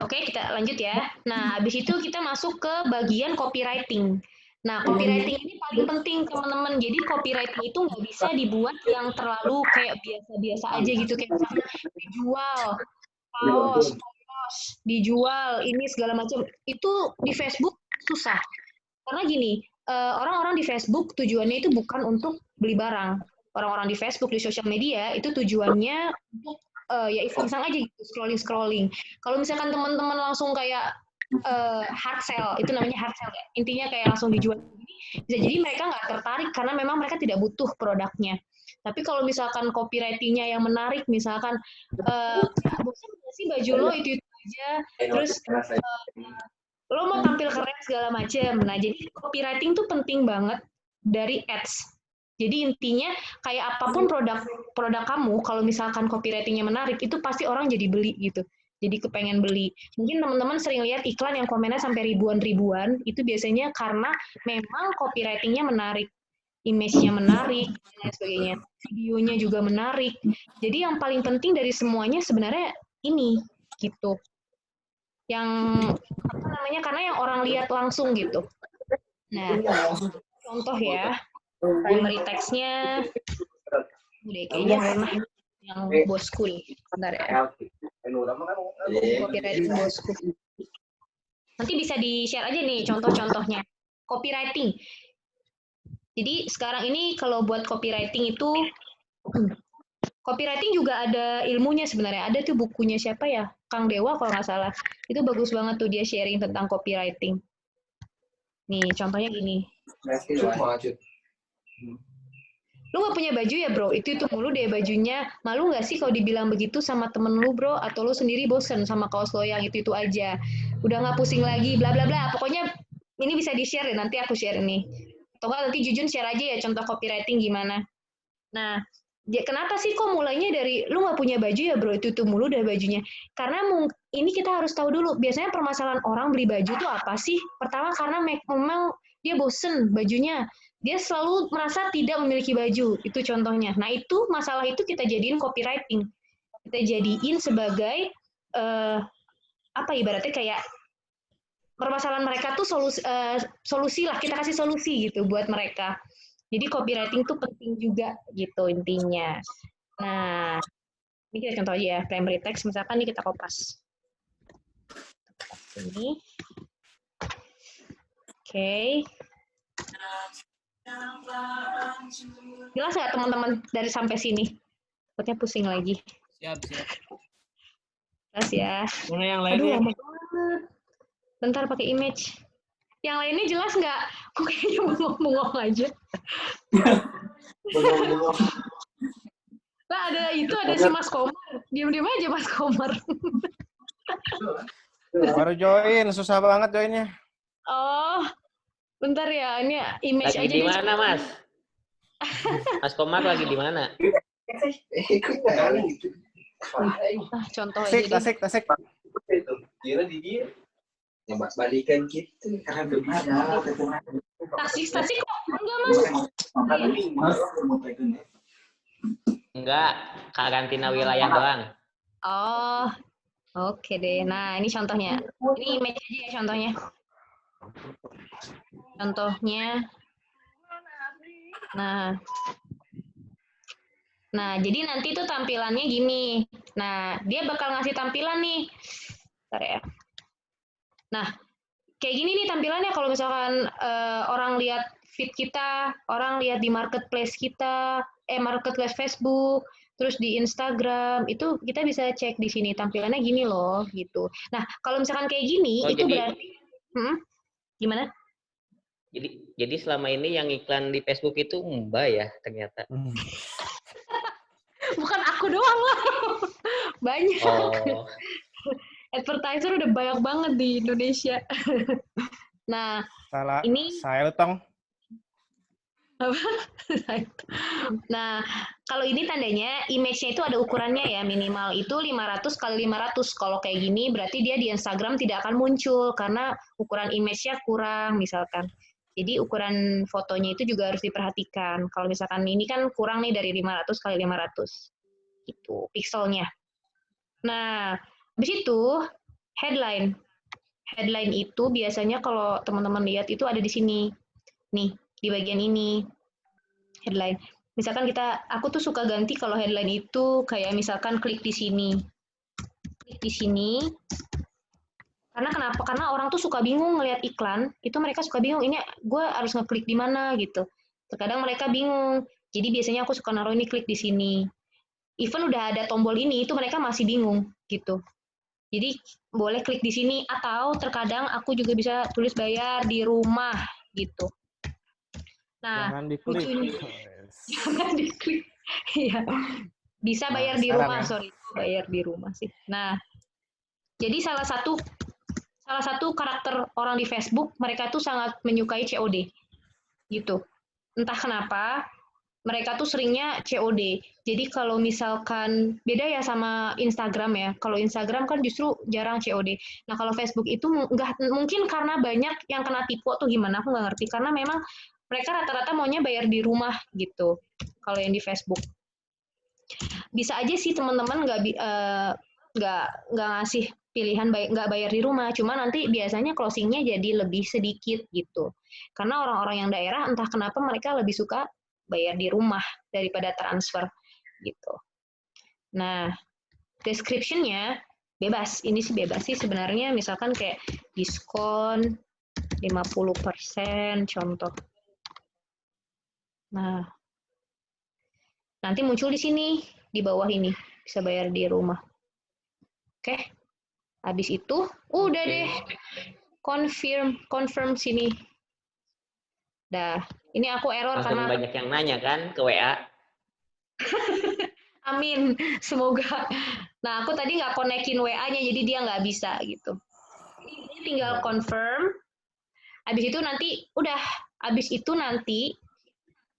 oke, kita lanjut ya. Nah, habis itu kita masuk ke bagian copywriting. Nah, copywriting ini paling penting, teman-teman. Jadi, copywriting itu nggak bisa dibuat yang terlalu kayak biasa-biasa aja gitu. Kayak misalnya dijual, kaos, dijual, ini segala macam. Itu di Facebook susah. Karena gini, orang-orang di Facebook tujuannya itu bukan untuk beli barang. Orang-orang di Facebook, di sosial media, itu tujuannya untuk ya iseng-iseng aja gitu, scrolling. Kalau misalkan teman-teman langsung kayak hard sell, itu namanya hard sell ya. Intinya kayak langsung dijual. Bisa jadi mereka nggak tertarik karena memang mereka tidak butuh produknya. Tapi kalau misalkan copywriting-nya yang menarik, misalkan bosan nggak sih baju lo itu aja, terus lo mau tampil keren segala macam. Nah, jadi copywriting tuh penting banget dari ads. Jadi intinya kayak apapun produk kamu, kalau misalkan copywriting-nya menarik, itu pasti orang jadi beli gitu. Jadi kepengen beli. Mungkin teman-teman sering lihat iklan yang komennya sampai ribuan-ribuan, itu biasanya karena memang copywriting-nya menarik, image-nya menarik, dan lain sebagainya. Videonya juga menarik. Jadi yang paling penting dari semuanya sebenarnya ini, gitu. Yang, apa namanya, karena yang orang lihat langsung gitu. Nah, contoh ya, primary text-nya, udah kayaknya pernah yang bosku nih, bentar ya. Copywriting bosku. Nanti bisa di-share aja nih contoh-contohnya. Copywriting. Jadi sekarang ini kalau buat copywriting itu, copywriting juga ada ilmunya sebenarnya. Ada tuh bukunya siapa ya? Kang Dewa kalau nggak salah. Itu bagus banget tuh dia sharing tentang copywriting. Nih, contohnya gini. Lu nggak punya baju ya bro, itu mulu deh bajunya. Malu nggak sih kalau dibilang begitu sama temen lu bro, atau lu sendiri bosen sama kaos lo yang itu aja, udah nggak pusing lagi, bla bla bla. Pokoknya ini bisa di share deh, nanti aku share nih. Atau nggak nanti Jujun share aja ya contoh copywriting gimana. Nah, kenapa sih kok mulainya dari lu nggak punya baju ya bro, itu mulu deh bajunya. Karena ini kita harus tahu dulu, biasanya permasalahan orang beli baju tuh apa sih? Pertama karena memang dia bosen bajunya. Dia selalu merasa tidak memiliki baju, itu contohnya. Nah, itu masalah itu kita jadiin copywriting. Kita jadiin sebagai apa ibaratnya kayak permasalahan mereka tuh solusi lah, kita kasih solusi gitu buat mereka. Jadi copywriting tuh penting juga gitu intinya. Nah, ini kita contoh aja ya, primary text misalkan ini kita kopas. Ini. Oke. Jelas nggak teman-teman dari sampai sini? Takutnya pusing lagi. Siap. Jelas ya. Mana yang Aduh, lainnya? lama banget. Bentar pakai image. Yang lainnya jelas nggak? Kok kayaknya bengong-bengong aja. Lah ada si Mas Komar. Diam-diam aja Mas Komar. Baru join, susah banget joinnya. Oh, bentar ya, ini image lagi aja. Di mana, Mas? Mas Komar lagi di mana? Contoh aja deh. Tasik. Kira di dia. Nyoba balikan gitu. Karena berbeda. Tasik kok? Enggak, Mas. Enggak, karantina wilayah doang. Oh, Oke deh. Nah, ini contohnya. Ini image aja ya contohnya. Contohnya. Nah, jadi nanti tuh tampilannya gini. Nah, dia bakal ngasih tampilan nih. Bentar ya. Nah, kayak gini nih tampilannya kalau misalkan orang lihat feed kita, orang lihat di marketplace kita, marketplace Facebook, terus di Instagram, itu kita bisa cek di sini tampilannya gini loh, gitu. Nah, kalau misalkan kayak gini, Oh, itu jadi berarti, gimana? jadi selama ini yang iklan di Facebook itu Mbak ya ternyata. Bukan aku doang lah, banyak. Oh, Advertiser udah banyak banget di Indonesia. Nah, Salah, ini saya utang. Nah, kalau ini tandanya image-nya itu ada ukurannya ya, minimal itu 500 kali 500. Kalau kayak gini berarti dia di Instagram tidak akan muncul karena ukuran image-nya kurang misalkan. Jadi ukuran fotonya itu juga harus diperhatikan. Kalau misalkan ini kan kurang nih dari 500 kali 500. Itu pixelnya. Nah, habis itu headline. Headline itu biasanya kalau teman-teman lihat itu ada di sini. Nih, di bagian ini. Headline. Misalkan aku tuh suka ganti kalau headline itu kayak misalkan klik di sini. Klik di sini. Karena kenapa? Karena orang tuh suka bingung ngelihat iklan, itu mereka suka bingung, ini gue harus ngeklik di mana gitu. Terkadang mereka bingung. Jadi biasanya aku suka naruh ini klik di sini. Even udah ada tombol ini, itu mereka masih bingung gitu. Jadi boleh klik di sini atau terkadang aku juga bisa tulis bayar di rumah gitu. Nah, Jangan diklik. Jangan diklik. Iya. Bisa bayar di rumah, sorry. Bayar di rumah sih. Nah, jadi salah satu karakter orang di Facebook, mereka tuh sangat menyukai COD. Gitu. Entah kenapa, mereka tuh seringnya COD. Jadi kalau misalkan, beda ya sama Instagram ya. Kalau Instagram kan justru jarang COD. Nah kalau Facebook itu mungkin karena banyak yang kena tipu atau gimana, aku nggak ngerti. Karena memang mereka rata-rata maunya bayar di rumah gitu. Kalau yang di Facebook. Bisa aja sih teman-teman nggak ngasih pilihan nggak bayar di rumah, cuma nanti biasanya closingnya jadi lebih sedikit gitu. Karena orang-orang yang daerah entah kenapa mereka lebih suka bayar di rumah daripada transfer gitu. Nah, description-nya bebas. Ini sih bebas sih sebenarnya, misalkan kayak diskon 50% contoh. Nah, nanti muncul di sini, di bawah ini, bisa bayar di rumah. Oke. Habis itu, udah deh. Confirm sini. Dah, ini aku error langsung karena banyak yang nanya kan ke WA. Amin, semoga. Nah, aku tadi nggak konekin WA-nya, jadi dia nggak bisa gitu. Ini tinggal confirm. Habis itu nanti,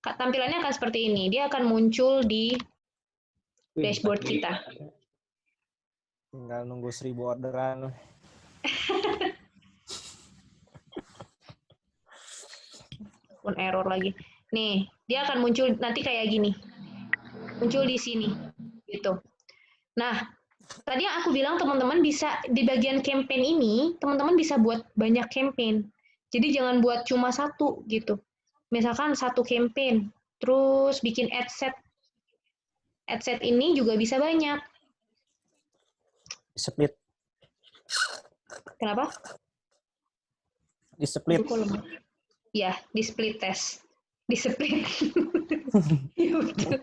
tampilannya akan seperti ini. Dia akan muncul di dashboard kita. Tinggal nunggu 1000 orderan. Pun error lagi. Nih, dia akan muncul nanti kayak gini. Muncul di sini. Gitu. Nah, tadi yang aku bilang teman-teman bisa di bagian campaign ini, teman-teman bisa buat banyak campaign. Jadi jangan buat cuma satu gitu. Misalkan satu campaign, terus bikin ad set. Ad set ini juga bisa banyak. Di split. Kenapa? Di split. Ya, di split test. Di split. Ya, betul.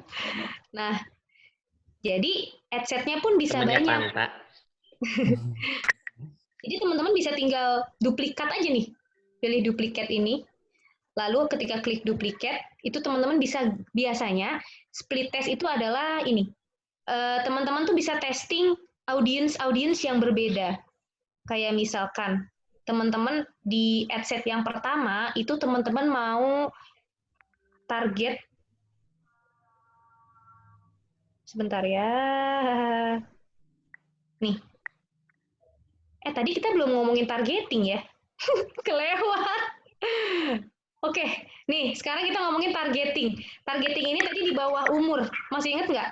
Nah, jadi ad set-nya pun bisa Temennya banyak. Panta. Jadi teman-teman bisa tinggal duplikat aja nih. Pilih duplikat ini. Lalu ketika klik duplikat, itu teman-teman bisa, biasanya split test itu adalah ini. Teman-teman tuh bisa testing audiens yang berbeda. Kayak misalkan, teman-teman di ad set yang pertama, itu teman-teman mau target, sebentar ya. Nih. Tadi kita belum ngomongin targeting ya. Kelewat. Oke, nih sekarang kita ngomongin targeting. Targeting ini tadi di bawah umur. Masih ingat nggak?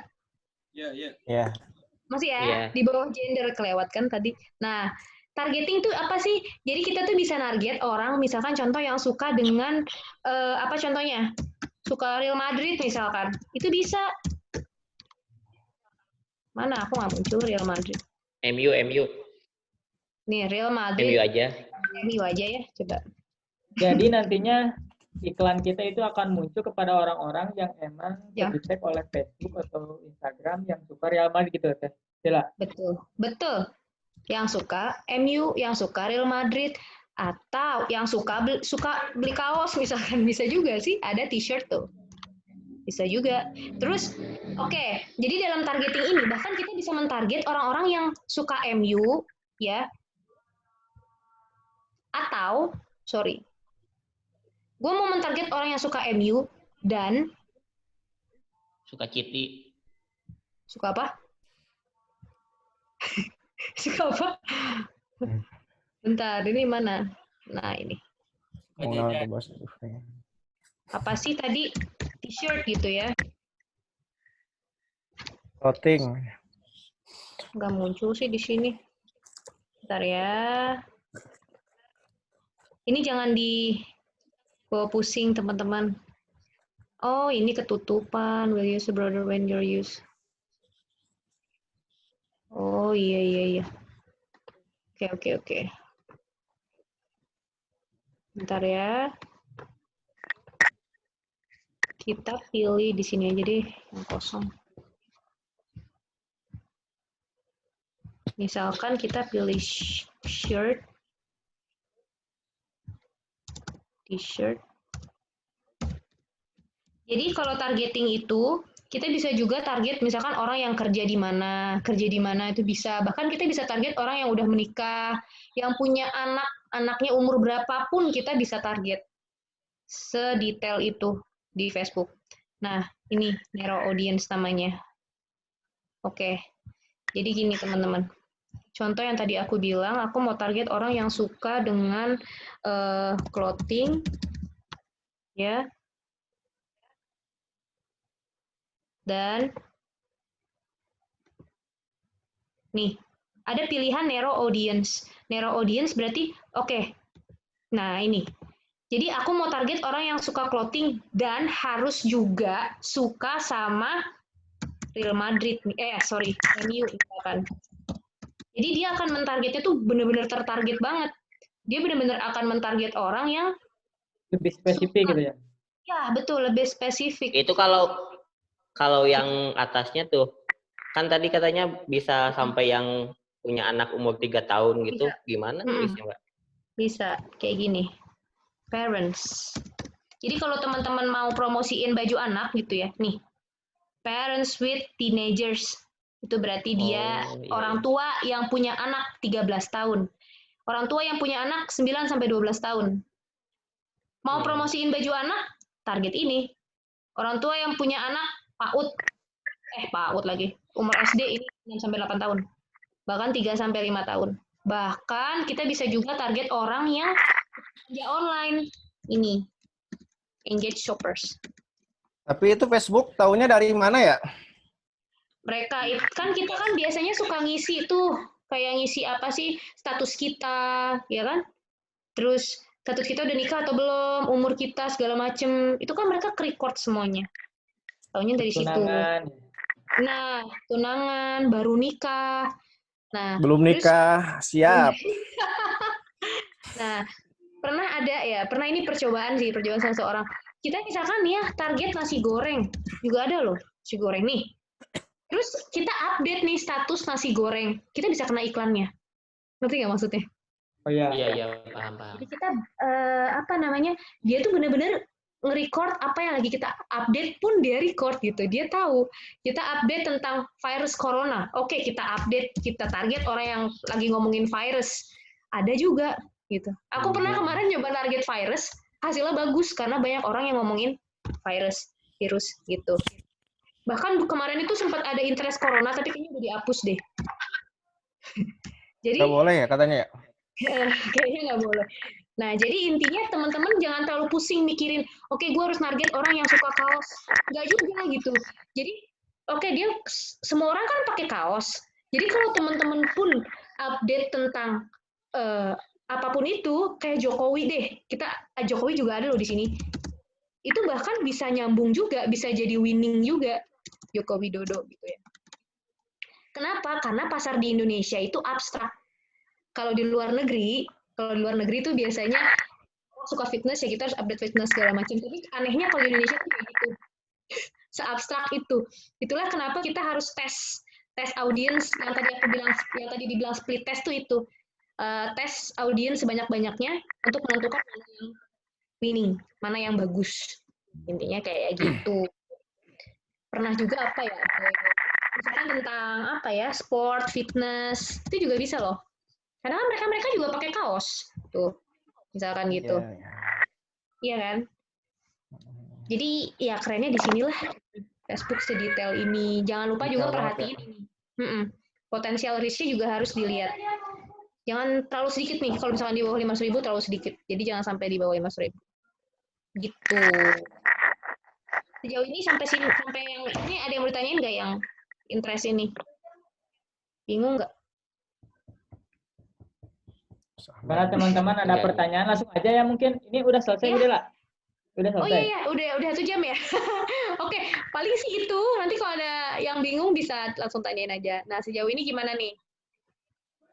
Iya, iya. Ya. Masih ya? Iya. Di bawah gender kelewat kan tadi. Nah, targeting tuh apa sih? Jadi kita tuh bisa target orang, misalkan contoh yang suka dengan apa contohnya? Suka Real Madrid misalkan. Itu bisa. Mana aku nggak muncul Real Madrid. MU Nih, Real Madrid. aja. MU aja ya, coba. Jadi nantinya iklan kita itu akan muncul kepada orang-orang yang emang Ya. di-tag oleh Facebook atau Instagram yang suka Real Madrid gitu, Teh. Sila. Betul. Yang suka MU, yang suka Real Madrid, atau yang suka beli kaos misalkan, bisa juga sih, ada t-shirt tuh. Bisa juga. Terus, oke, jadi dalam targeting ini bahkan kita bisa mentarget orang-orang yang suka MU, ya. Atau, sorry, gue mau mentarget orang yang suka MU dan Suka Citi. suka apa? Suka apa? Bentar, ini mana? Nah, ini. Apa sih tadi? T-shirt gitu ya? Clothing. Nggak muncul sih di sini. Bentar ya. Ini jangan dibawa pusing, teman-teman. Oh, ini ketutupan. Will use a brother when you're use. Oh, iya. Oke. Bentar ya. Kita pilih di sini aja deh, yang kosong. Misalkan kita pilih shirt, t-shirt. Jadi kalau targeting itu, kita bisa juga target misalkan orang yang kerja di mana itu bisa. Bahkan kita bisa target orang yang udah menikah, yang punya anaknya umur berapapun kita bisa target. Sedetail itu di Facebook. Nah, ini narrow audience namanya. Oke. Jadi gini teman-teman. Contoh yang tadi aku bilang, aku mau target orang yang suka dengan clothing, ya. Dan nih, ada pilihan narrow audience. Narrow audience berarti, oke. Nah, ini. Jadi aku mau target orang yang suka clothing dan harus juga suka sama Real Madrid. MU misalkan. Jadi dia akan mentargetnya tuh benar-benar tertarget banget. Dia benar-benar akan mentarget orang yang Lebih spesifik gitu ya. ya, betul, lebih spesifik. Itu kalau yang atasnya tuh, kan tadi katanya bisa sampai yang punya anak umur 3 tahun gitu, gimana bisa, Mbak? Bisa, kayak gini. Parents. Jadi kalau teman-teman mau promosiin baju anak gitu ya, nih. Parents with teenagers. Itu berarti dia orang tua yang punya anak 13 tahun. Orang tua yang punya anak 9 sampai 12 tahun. Mau promosiin baju anak, target ini. Orang tua yang punya anak PAUD lagi. Umur SD ini 6 sampai 8 tahun. Bahkan 3 sampai 5 tahun. Bahkan kita bisa juga target orang yang belanja online. Ini. Engage shoppers. Tapi itu Facebook tahunya dari mana ya? Mereka kita kan biasanya suka ngisi tuh, kayak ngisi apa sih status kita, ya kan? Terus status kita udah nikah atau belum, umur kita segala macem, itu kan mereka record semuanya. Taunya dari situ. Nah, tunangan, baru nikah. Nah, belum nikah, siap. Nah, pernah ini percobaan seseorang. Kita misalkan ya target nasi goreng, juga ada loh nasi goreng nih. Terus kita update nih status nasi goreng, kita bisa kena iklannya. Ngerti nggak maksudnya? Oh iya. Iya, paham. Jadi kita dia tuh bener-bener nge-record apa yang lagi kita update pun dia record gitu. Dia tahu kita update tentang virus corona. Oke, kita update, kita target orang yang lagi ngomongin virus. Ada juga gitu. Aku pernah kemarin nyoba target virus, hasilnya bagus karena banyak orang yang ngomongin virus gitu. Bahkan kemarin itu sempat ada interest corona, tapi kayaknya udah dihapus deh. Jadi nggak boleh ya katanya ya? Kayaknya nggak boleh. Nah, jadi intinya teman-teman jangan terlalu pusing mikirin, oke, gue harus target orang yang suka kaos. Nggak juga gitu. Jadi, oke, semua orang kan pakai kaos. Jadi kalau teman-teman pun update tentang apapun itu, kayak Jokowi deh, Jokowi juga ada loh di sini. Itu bahkan bisa nyambung juga, bisa jadi winning juga Joko Widodo gitu ya. Kenapa? Karena pasar di Indonesia itu abstrak. Kalau di luar negeri itu biasanya suka fitness ya kita harus update fitness segala macam. Tapi anehnya kalau di Indonesia tuh kayak gitu, seabstrak itu. Itulah kenapa kita harus tes audiens yang tadi dibilang split test tuh itu. Tes audiens sebanyak-banyaknya untuk menentukan mana yang winning, mana yang bagus. Intinya kayak gitu. Pernah juga apa ya? Misalkan tentang apa ya? Sport, fitness, itu juga bisa loh. Karena mereka juga pakai kaos. Tuh. Misalkan gitu. Iya kan? Jadi ya kerennya di sinilah Facebook sedetail ini. Jangan lupa juga perhatiin ini. Potensial risknya juga harus dilihat. Jangan terlalu sedikit nih. Kalau misalkan di bawah 500.000 terlalu sedikit. Jadi jangan sampai di bawah 500.000. Gitu. Sejauh ini sampai yang ini ada yang mau ditanyain nggak yang interest ini? Bingung nggak? Kalau teman-teman ada pertanyaan langsung aja ya mungkin. Ini udah selesai udah lah. Udah selesai. Oh iya, udah 1 jam ya. Oke, paling sih itu. Nanti kalau ada yang bingung bisa langsung tanyain aja. Nah, sejauh ini gimana nih?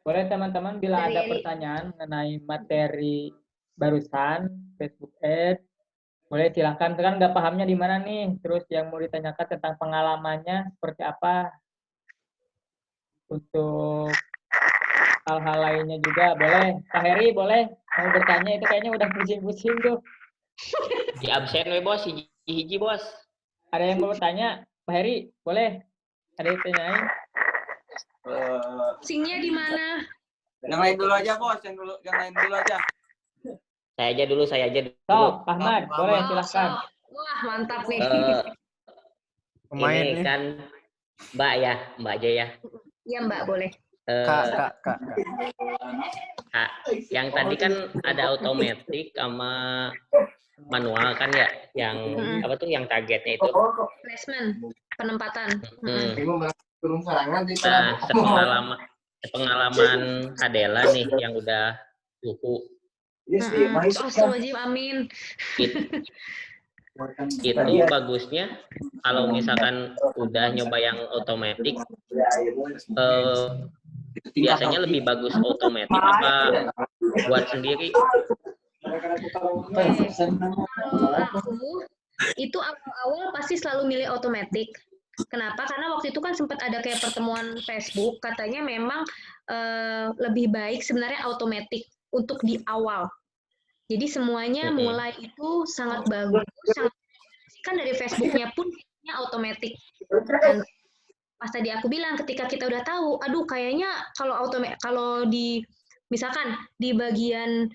Boleh teman-teman bila ada pertanyaan mengenai materi barusan Facebook Ads, boleh silakan. Kan nggak pahamnya di mana nih? Terus yang mau ditanyakan tentang pengalamannya seperti apa? Untuk hal-hal lainnya juga boleh. Pak Heri boleh mau bertanya, itu kayaknya udah pusing-pusing tuh. Di absen we bos, hiji bos. Ada yang mau bertanya? Pak Heri boleh? Ada yang tanyain? Pusingnya di mana? Yang lain dulu aja bos, yang lain dulu aja. Saya aja dulu. Pak Ahmad, boleh silakan. Wah, mantap nih. Ini kan Mbak aja ya. Iya, Mbak, boleh. Kak. Yang tadi kan ada otomatis sama manual kan ya, yang apa tuh yang targetnya itu Placement, penempatan. Nah, pengalaman Adela nih yang udah suhu. Astagfirullahaladzim, amin. Itu bagusnya kalau misalkan udah nyoba yang otomatis, biasanya lebih bagus otomatis apa buat sendiri? Kalau aku itu awal-awal pasti selalu milih otomatis. Kenapa? Karena waktu itu kan sempat ada kayak pertemuan Facebook, katanya memang lebih baik sebenarnya otomatis untuk di awal. Jadi semuanya mulai itu sangat bagus, kan dari Facebooknya pun otomatis. Dan pas tadi aku bilang ketika kita udah tahu, aduh kayaknya kalau di misalkan di bagian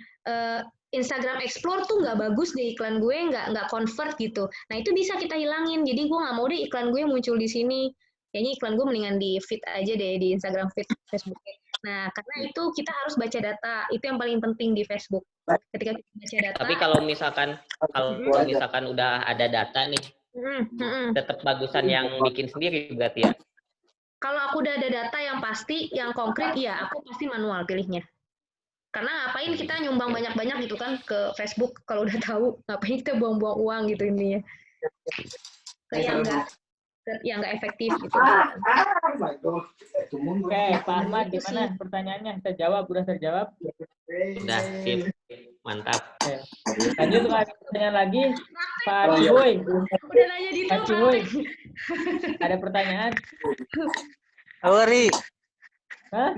Instagram Explore tuh nggak bagus deh iklan gue, nggak convert gitu. Nah itu bisa kita hilangin. Jadi gue nggak mau deh iklan gue muncul di sini. Kayaknya iklan gue mendingan di feed aja deh di Instagram feed Facebook. Nah karena itu kita harus baca data. Itu yang paling penting di Facebook. Ketika kita baca data. Tapi kalau misalkan udah ada data nih, tetap bagusan yang bikin sendiri berarti ya. Kalau aku udah ada data yang pasti, yang konkret, ya aku pasti manual pilihnya. Karena ngapain kita nyumbang banyak-banyak gitu kan ke Facebook kalau udah tahu, ngapain kita buang-buang uang gitu intinya. Kayak nggak efektif gitu. Oke, Pak Ahmad gimana pertanyaannya? Udah terjawab? Udah, sip. Mantap. Oke. Lanjut ada pertanyaan lagi, Pak Cihoy. Udah nanya di Pak Cihoy. Ada pertanyaan? Halo, Ri. Hah?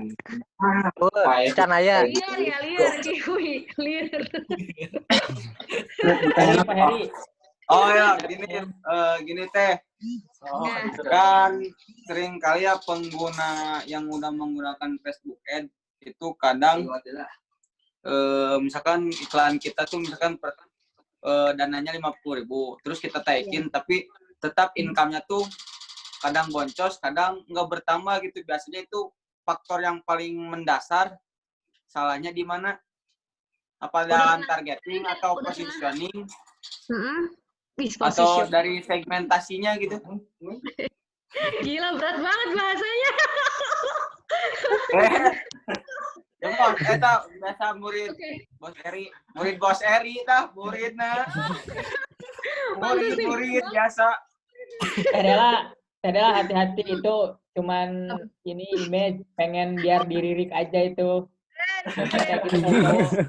Ikan ayah. Liar, Cihuy. Liar. Pak Heri. Oh ya, gini teh. Kan sering kali ya pengguna yang udah menggunakan Facebook Ads itu kadang misalkan iklan kita tuh misalkan dananya 50.000, terus kita taikin tapi tetap income-nya tuh kadang boncos, kadang nggak bertambah gitu. Biasanya itu faktor yang paling mendasar. Salahnya di mana? Apa dalam targeting atau positioning? Atau dari segmentasinya gitu? Gila, berat banget bahasanya. Emang, eta biasa murid Oke. bos Eri tah, muridna. Bagus nih. Murid biasa. Teh Dela hati-hati itu cuman ini image pengen biar diririk aja itu. Kayak gitu cowok.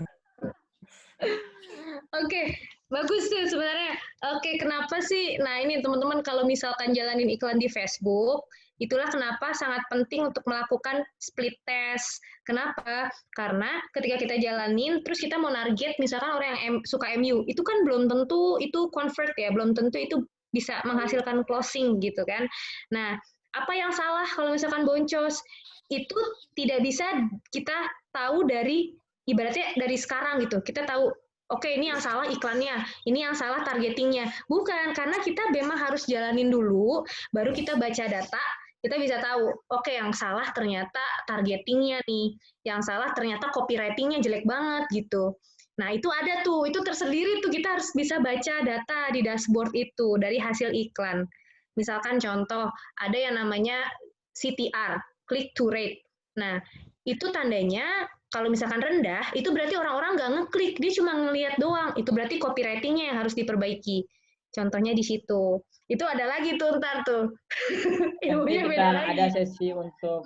Oke, bagus tuh sebenarnya. Oke, kenapa sih? Nah, ini teman-teman kalau misalkan jalanin iklan di Facebook, itulah kenapa sangat penting untuk melakukan split test. Kenapa? Karena ketika kita jalanin, terus kita mau target misalkan orang yang suka MU, itu kan belum tentu itu convert ya, belum tentu itu bisa menghasilkan closing gitu kan. Nah, apa yang salah kalau misalkan boncos? Itu tidak bisa kita tahu dari ibaratnya dari sekarang gitu. Kita tahu oke, ini yang salah iklannya, ini yang salah targetingnya. Bukan, karena kita memang harus jalanin dulu, baru kita baca data, kita bisa tahu, oke yang salah ternyata targetingnya nih, yang salah ternyata copywritingnya jelek banget gitu. Nah itu ada tuh, itu tersendiri tuh kita harus bisa baca data di dashboard itu dari hasil iklan. Misalkan contoh, ada yang namanya CTR, click to rate. Nah itu tandanya kalau misalkan rendah, itu berarti orang-orang nggak ngeklik, dia cuma ngelihat doang. Itu berarti copywriting-nya yang harus diperbaiki. Contohnya di situ. Itu ada lagi tuh ntar tuh. Nanti kita ada sesi untuk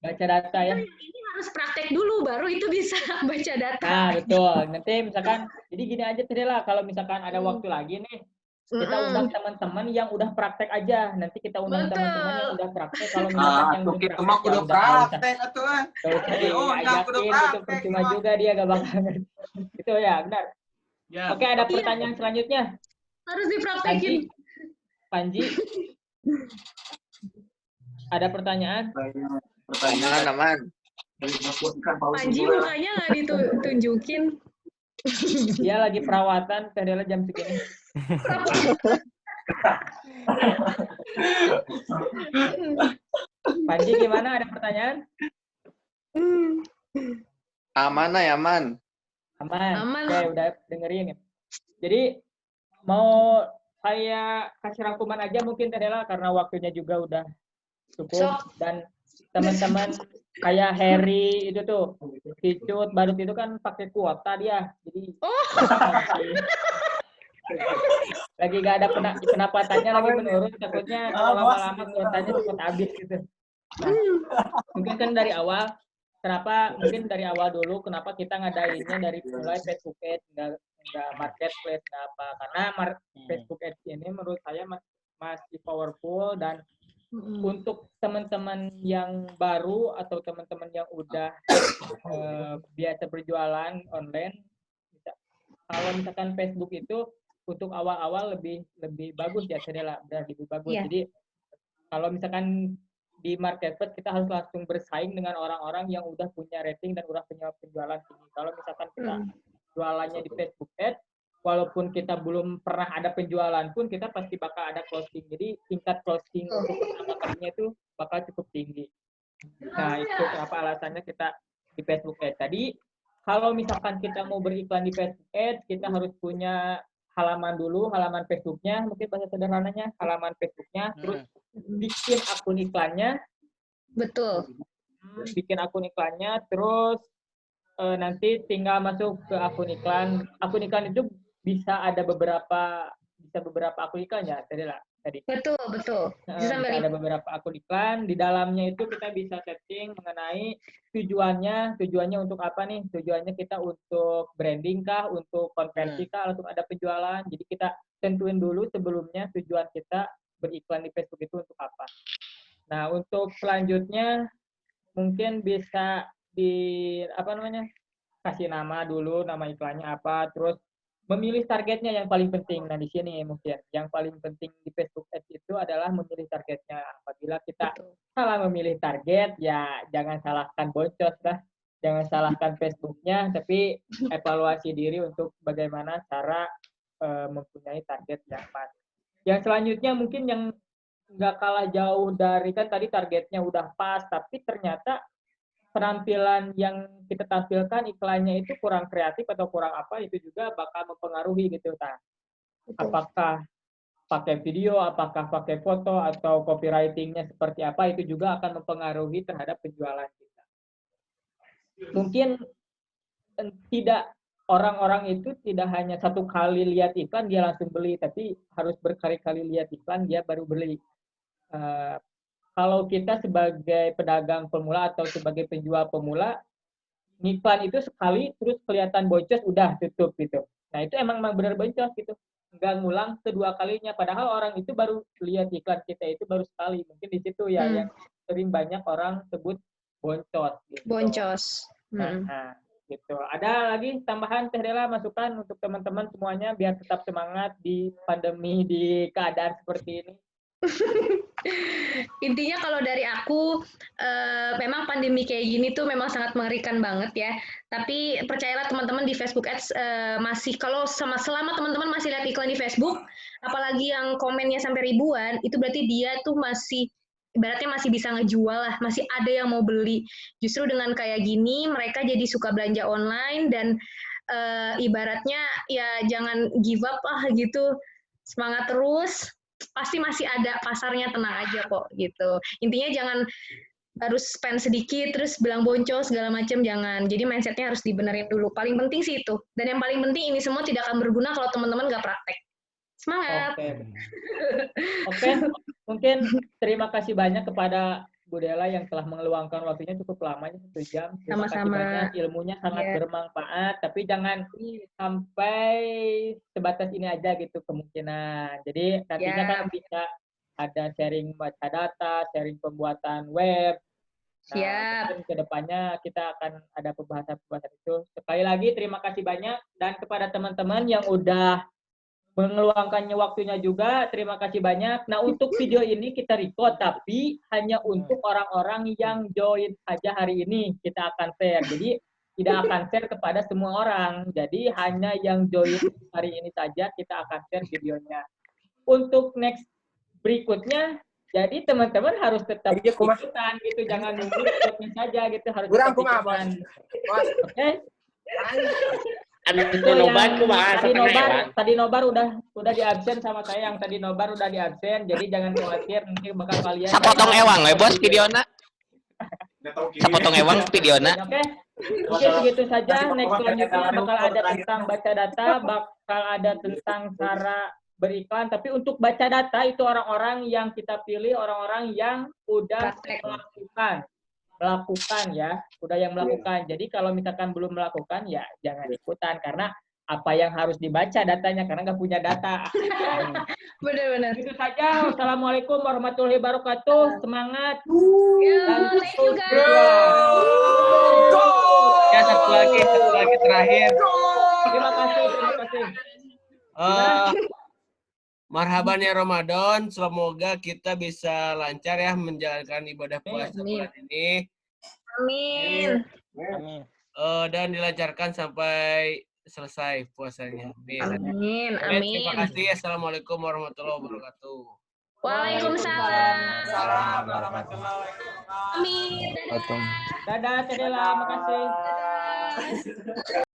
baca data ya. Ini harus praktek dulu, baru itu bisa baca data. Nah, betul. Nanti misalkan, jadi gini aja tadi lah, kalau misalkan ada waktu lagi nih, kita undang teman-teman yang udah praktek aja. Nanti kita undang teman-teman yang udah praktek. Kalau misalkan yang belum Kita praktek, mah ya udah udah praktek atuh. Gak usah diajakin, itu percuma juga dia gak bakal. Itu ya, benar. Ya. Oke, ada pertanyaan selanjutnya. Harus dipraktekin. Panji. Ada pertanyaan? Pertanyaan aman. Panji mukanya nggak ditunjukin. Dia lagi perawatan, Teh Dela jam segini. Panji gimana? Ada pertanyaan? Aman ya, aman. Aman. Oke, udah dengerin. Jadi mau saya kasih rangkuman aja mungkin Teh Dela karena waktunya juga udah cukup dan teman-teman kayak Harry itu tuh, Picut, Badut itu kan pakai kuota dia, jadi lagi gak ada penampatannya lagi menurun, takutnya kalau lama-lama kuotanya cepat habis gitu. Nah, mungkin kan dari awal, mungkin dari awal dulu kenapa kita ngadainnya dari mulai Facebook Ads, nggak marketplace, nggak apa, karena Facebook Ads ini menurut saya masih powerful dan untuk teman-teman yang baru atau teman-teman yang udah biasa berjualan online, kalau misalkan Facebook itu untuk awal-awal lebih bagus ya, benar lebih bagus. Yeah. Jadi kalau misalkan di marketplace kita harus langsung bersaing dengan orang-orang yang udah punya rating dan udah punya penjualan tinggi. Kalau misalkan kita jualannya di Facebook Ads, walaupun kita belum pernah ada penjualan pun kita pasti bakal ada closing. Jadi tingkat closing untuk pertama kalinya itu bakal cukup tinggi. Nah, itu kenapa alasannya kita di Facebook Ads. Tadi kalau misalkan kita mau beriklan di Facebook Ads, kita harus punya halaman dulu, halaman Facebooknya, mungkin bahasa sederhananya halaman Facebooknya, terus bikin akun iklannya. Betul. Bikin akun iklannya, terus nanti tinggal masuk ke akun iklan. Akun iklan itu bisa ada beberapa akun iklan ya tadi. Betul. Bisa ada beberapa akun iklan. Di dalamnya itu kita bisa setting mengenai tujuannya untuk apa nih? Tujuannya kita untuk branding kah, untuk konversi kah, untuk ada penjualan. Jadi kita tentuin dulu sebelumnya tujuan kita beriklan di Facebook itu untuk apa. Nah, untuk selanjutnya mungkin bisa kasih nama dulu, nama iklannya apa, terus memilih targetnya yang paling penting. Nah, di sini mungkin yang paling penting di Facebook Ads itu adalah memilih targetnya. Apabila kita salah memilih target, ya jangan salahkan boncos lah. Jangan salahkan Facebooknya, tapi evaluasi diri untuk bagaimana cara mempunyai target yang pas. Yang selanjutnya mungkin yang nggak kalah jauh dari, kan tadi targetnya udah pas, tapi ternyata penampilan yang kita tampilkan iklannya itu kurang kreatif atau kurang apa, itu juga bakal mempengaruhi gitu. Nah, apakah pakai video, apakah pakai foto, atau copywriting-nya seperti apa, itu juga akan mempengaruhi terhadap penjualan kita. Mungkin tidak, orang-orang itu tidak hanya satu kali lihat iklan dia langsung beli, tapi harus berkali-kali lihat iklan dia baru beli. Kalau kita sebagai pedagang pemula atau sebagai penjual pemula, iklan itu sekali terus kelihatan boncos udah tutup gitu. Nah itu emang benar boncos gitu, nggak ngulang kedua kalinya. Padahal orang itu baru lihat iklan kita itu baru sekali. Mungkin di situ ya yang sering banyak orang sebut boncos. Gitu. Boncos. Nah, gitu. Ada lagi tambahan Teh Dela, masukan untuk teman-teman semuanya biar tetap semangat di pandemi, di keadaan seperti ini? Intinya kalau dari aku, memang pandemi kayak gini tuh memang sangat mengerikan banget ya. Tapi percayalah teman-teman, di Facebook Ads masih, kalau selama teman-teman masih lihat iklan di Facebook, apalagi yang komennya sampai ribuan, itu berarti dia tuh masih, ibaratnya masih bisa ngejual lah, masih ada yang mau beli. Justru dengan kayak gini, mereka jadi suka belanja online dan ibaratnya ya jangan give up gitu, semangat terus. Pasti masih ada pasarnya, tenang aja kok gitu. Intinya jangan baru spend sedikit terus bilang boncos segala macam, jangan. Jadi mindsetnya harus dibenerin dulu. Paling penting sih itu. Dan yang paling penting, ini semua tidak akan berguna kalau teman-teman nggak praktek. Semangat. Oke. Mungkin terima kasih banyak kepada Bu Dela yang telah mengeluangkan waktunya cukup lamanya 1 jam. Terima kasih banyak, ilmunya sangat bermanfaat, tapi jangan sampai sebatas ini aja gitu kemungkinan. Jadi nantinya kan bisa ada sharing baca data, sharing pembuatan web. Nah, mungkin kedepannya kita akan ada pembahasan-pembahasan itu. Sekali lagi terima kasih banyak, dan kepada teman-teman yang udah mengeluangkannya waktunya juga, terima kasih banyak. Nah, untuk video ini kita record, tapi hanya untuk orang-orang yang join saja hari ini kita akan share. Jadi tidak akan share kepada semua orang. Jadi hanya yang join hari ini saja kita akan share videonya. Untuk next berikutnya, jadi teman-teman harus tetap ikutan gitu, jangan nunggu ikutnya saja gitu, harus tetap ikutan. Oke? Itu tadi Nobar udah di absen sama saya, yang tadi Nobar udah di absen, jadi jangan khawatir, nanti bakal kalian sapotong ewang bos videona. Sapotong ewang videona. Oke. Mungkin segitu saja. Next selanjutnya bakal ada tentang baca data, bakal ada tentang cara beriklan, tapi untuk baca data itu orang-orang yang kita pilih, orang-orang yang udah melakukan ya, udah yang melakukan. Jadi kalau misalkan belum melakukan ya jangan ikutan, karena apa yang harus dibaca datanya, karena nggak punya data. Benar-benar. Itu saja. Wassalamualaikum warahmatullahi wabarakatuh. Semangat. Thank you guys. Ya, satu lagi terakhir. Terima kasih. Marhaban ya Ramadan, semoga kita bisa lancar ya menjalankan ibadah puasa bulan ini. Amin. Dan dilancarkan sampai selesai puasanya. Amin. Terima kasih. Assalamualaikum warahmatullahi wabarakatuh. Waalaikumsalam. Salam warahmatullahi wabarakatuh. Amin. Dadah, Teh Dela, makasih.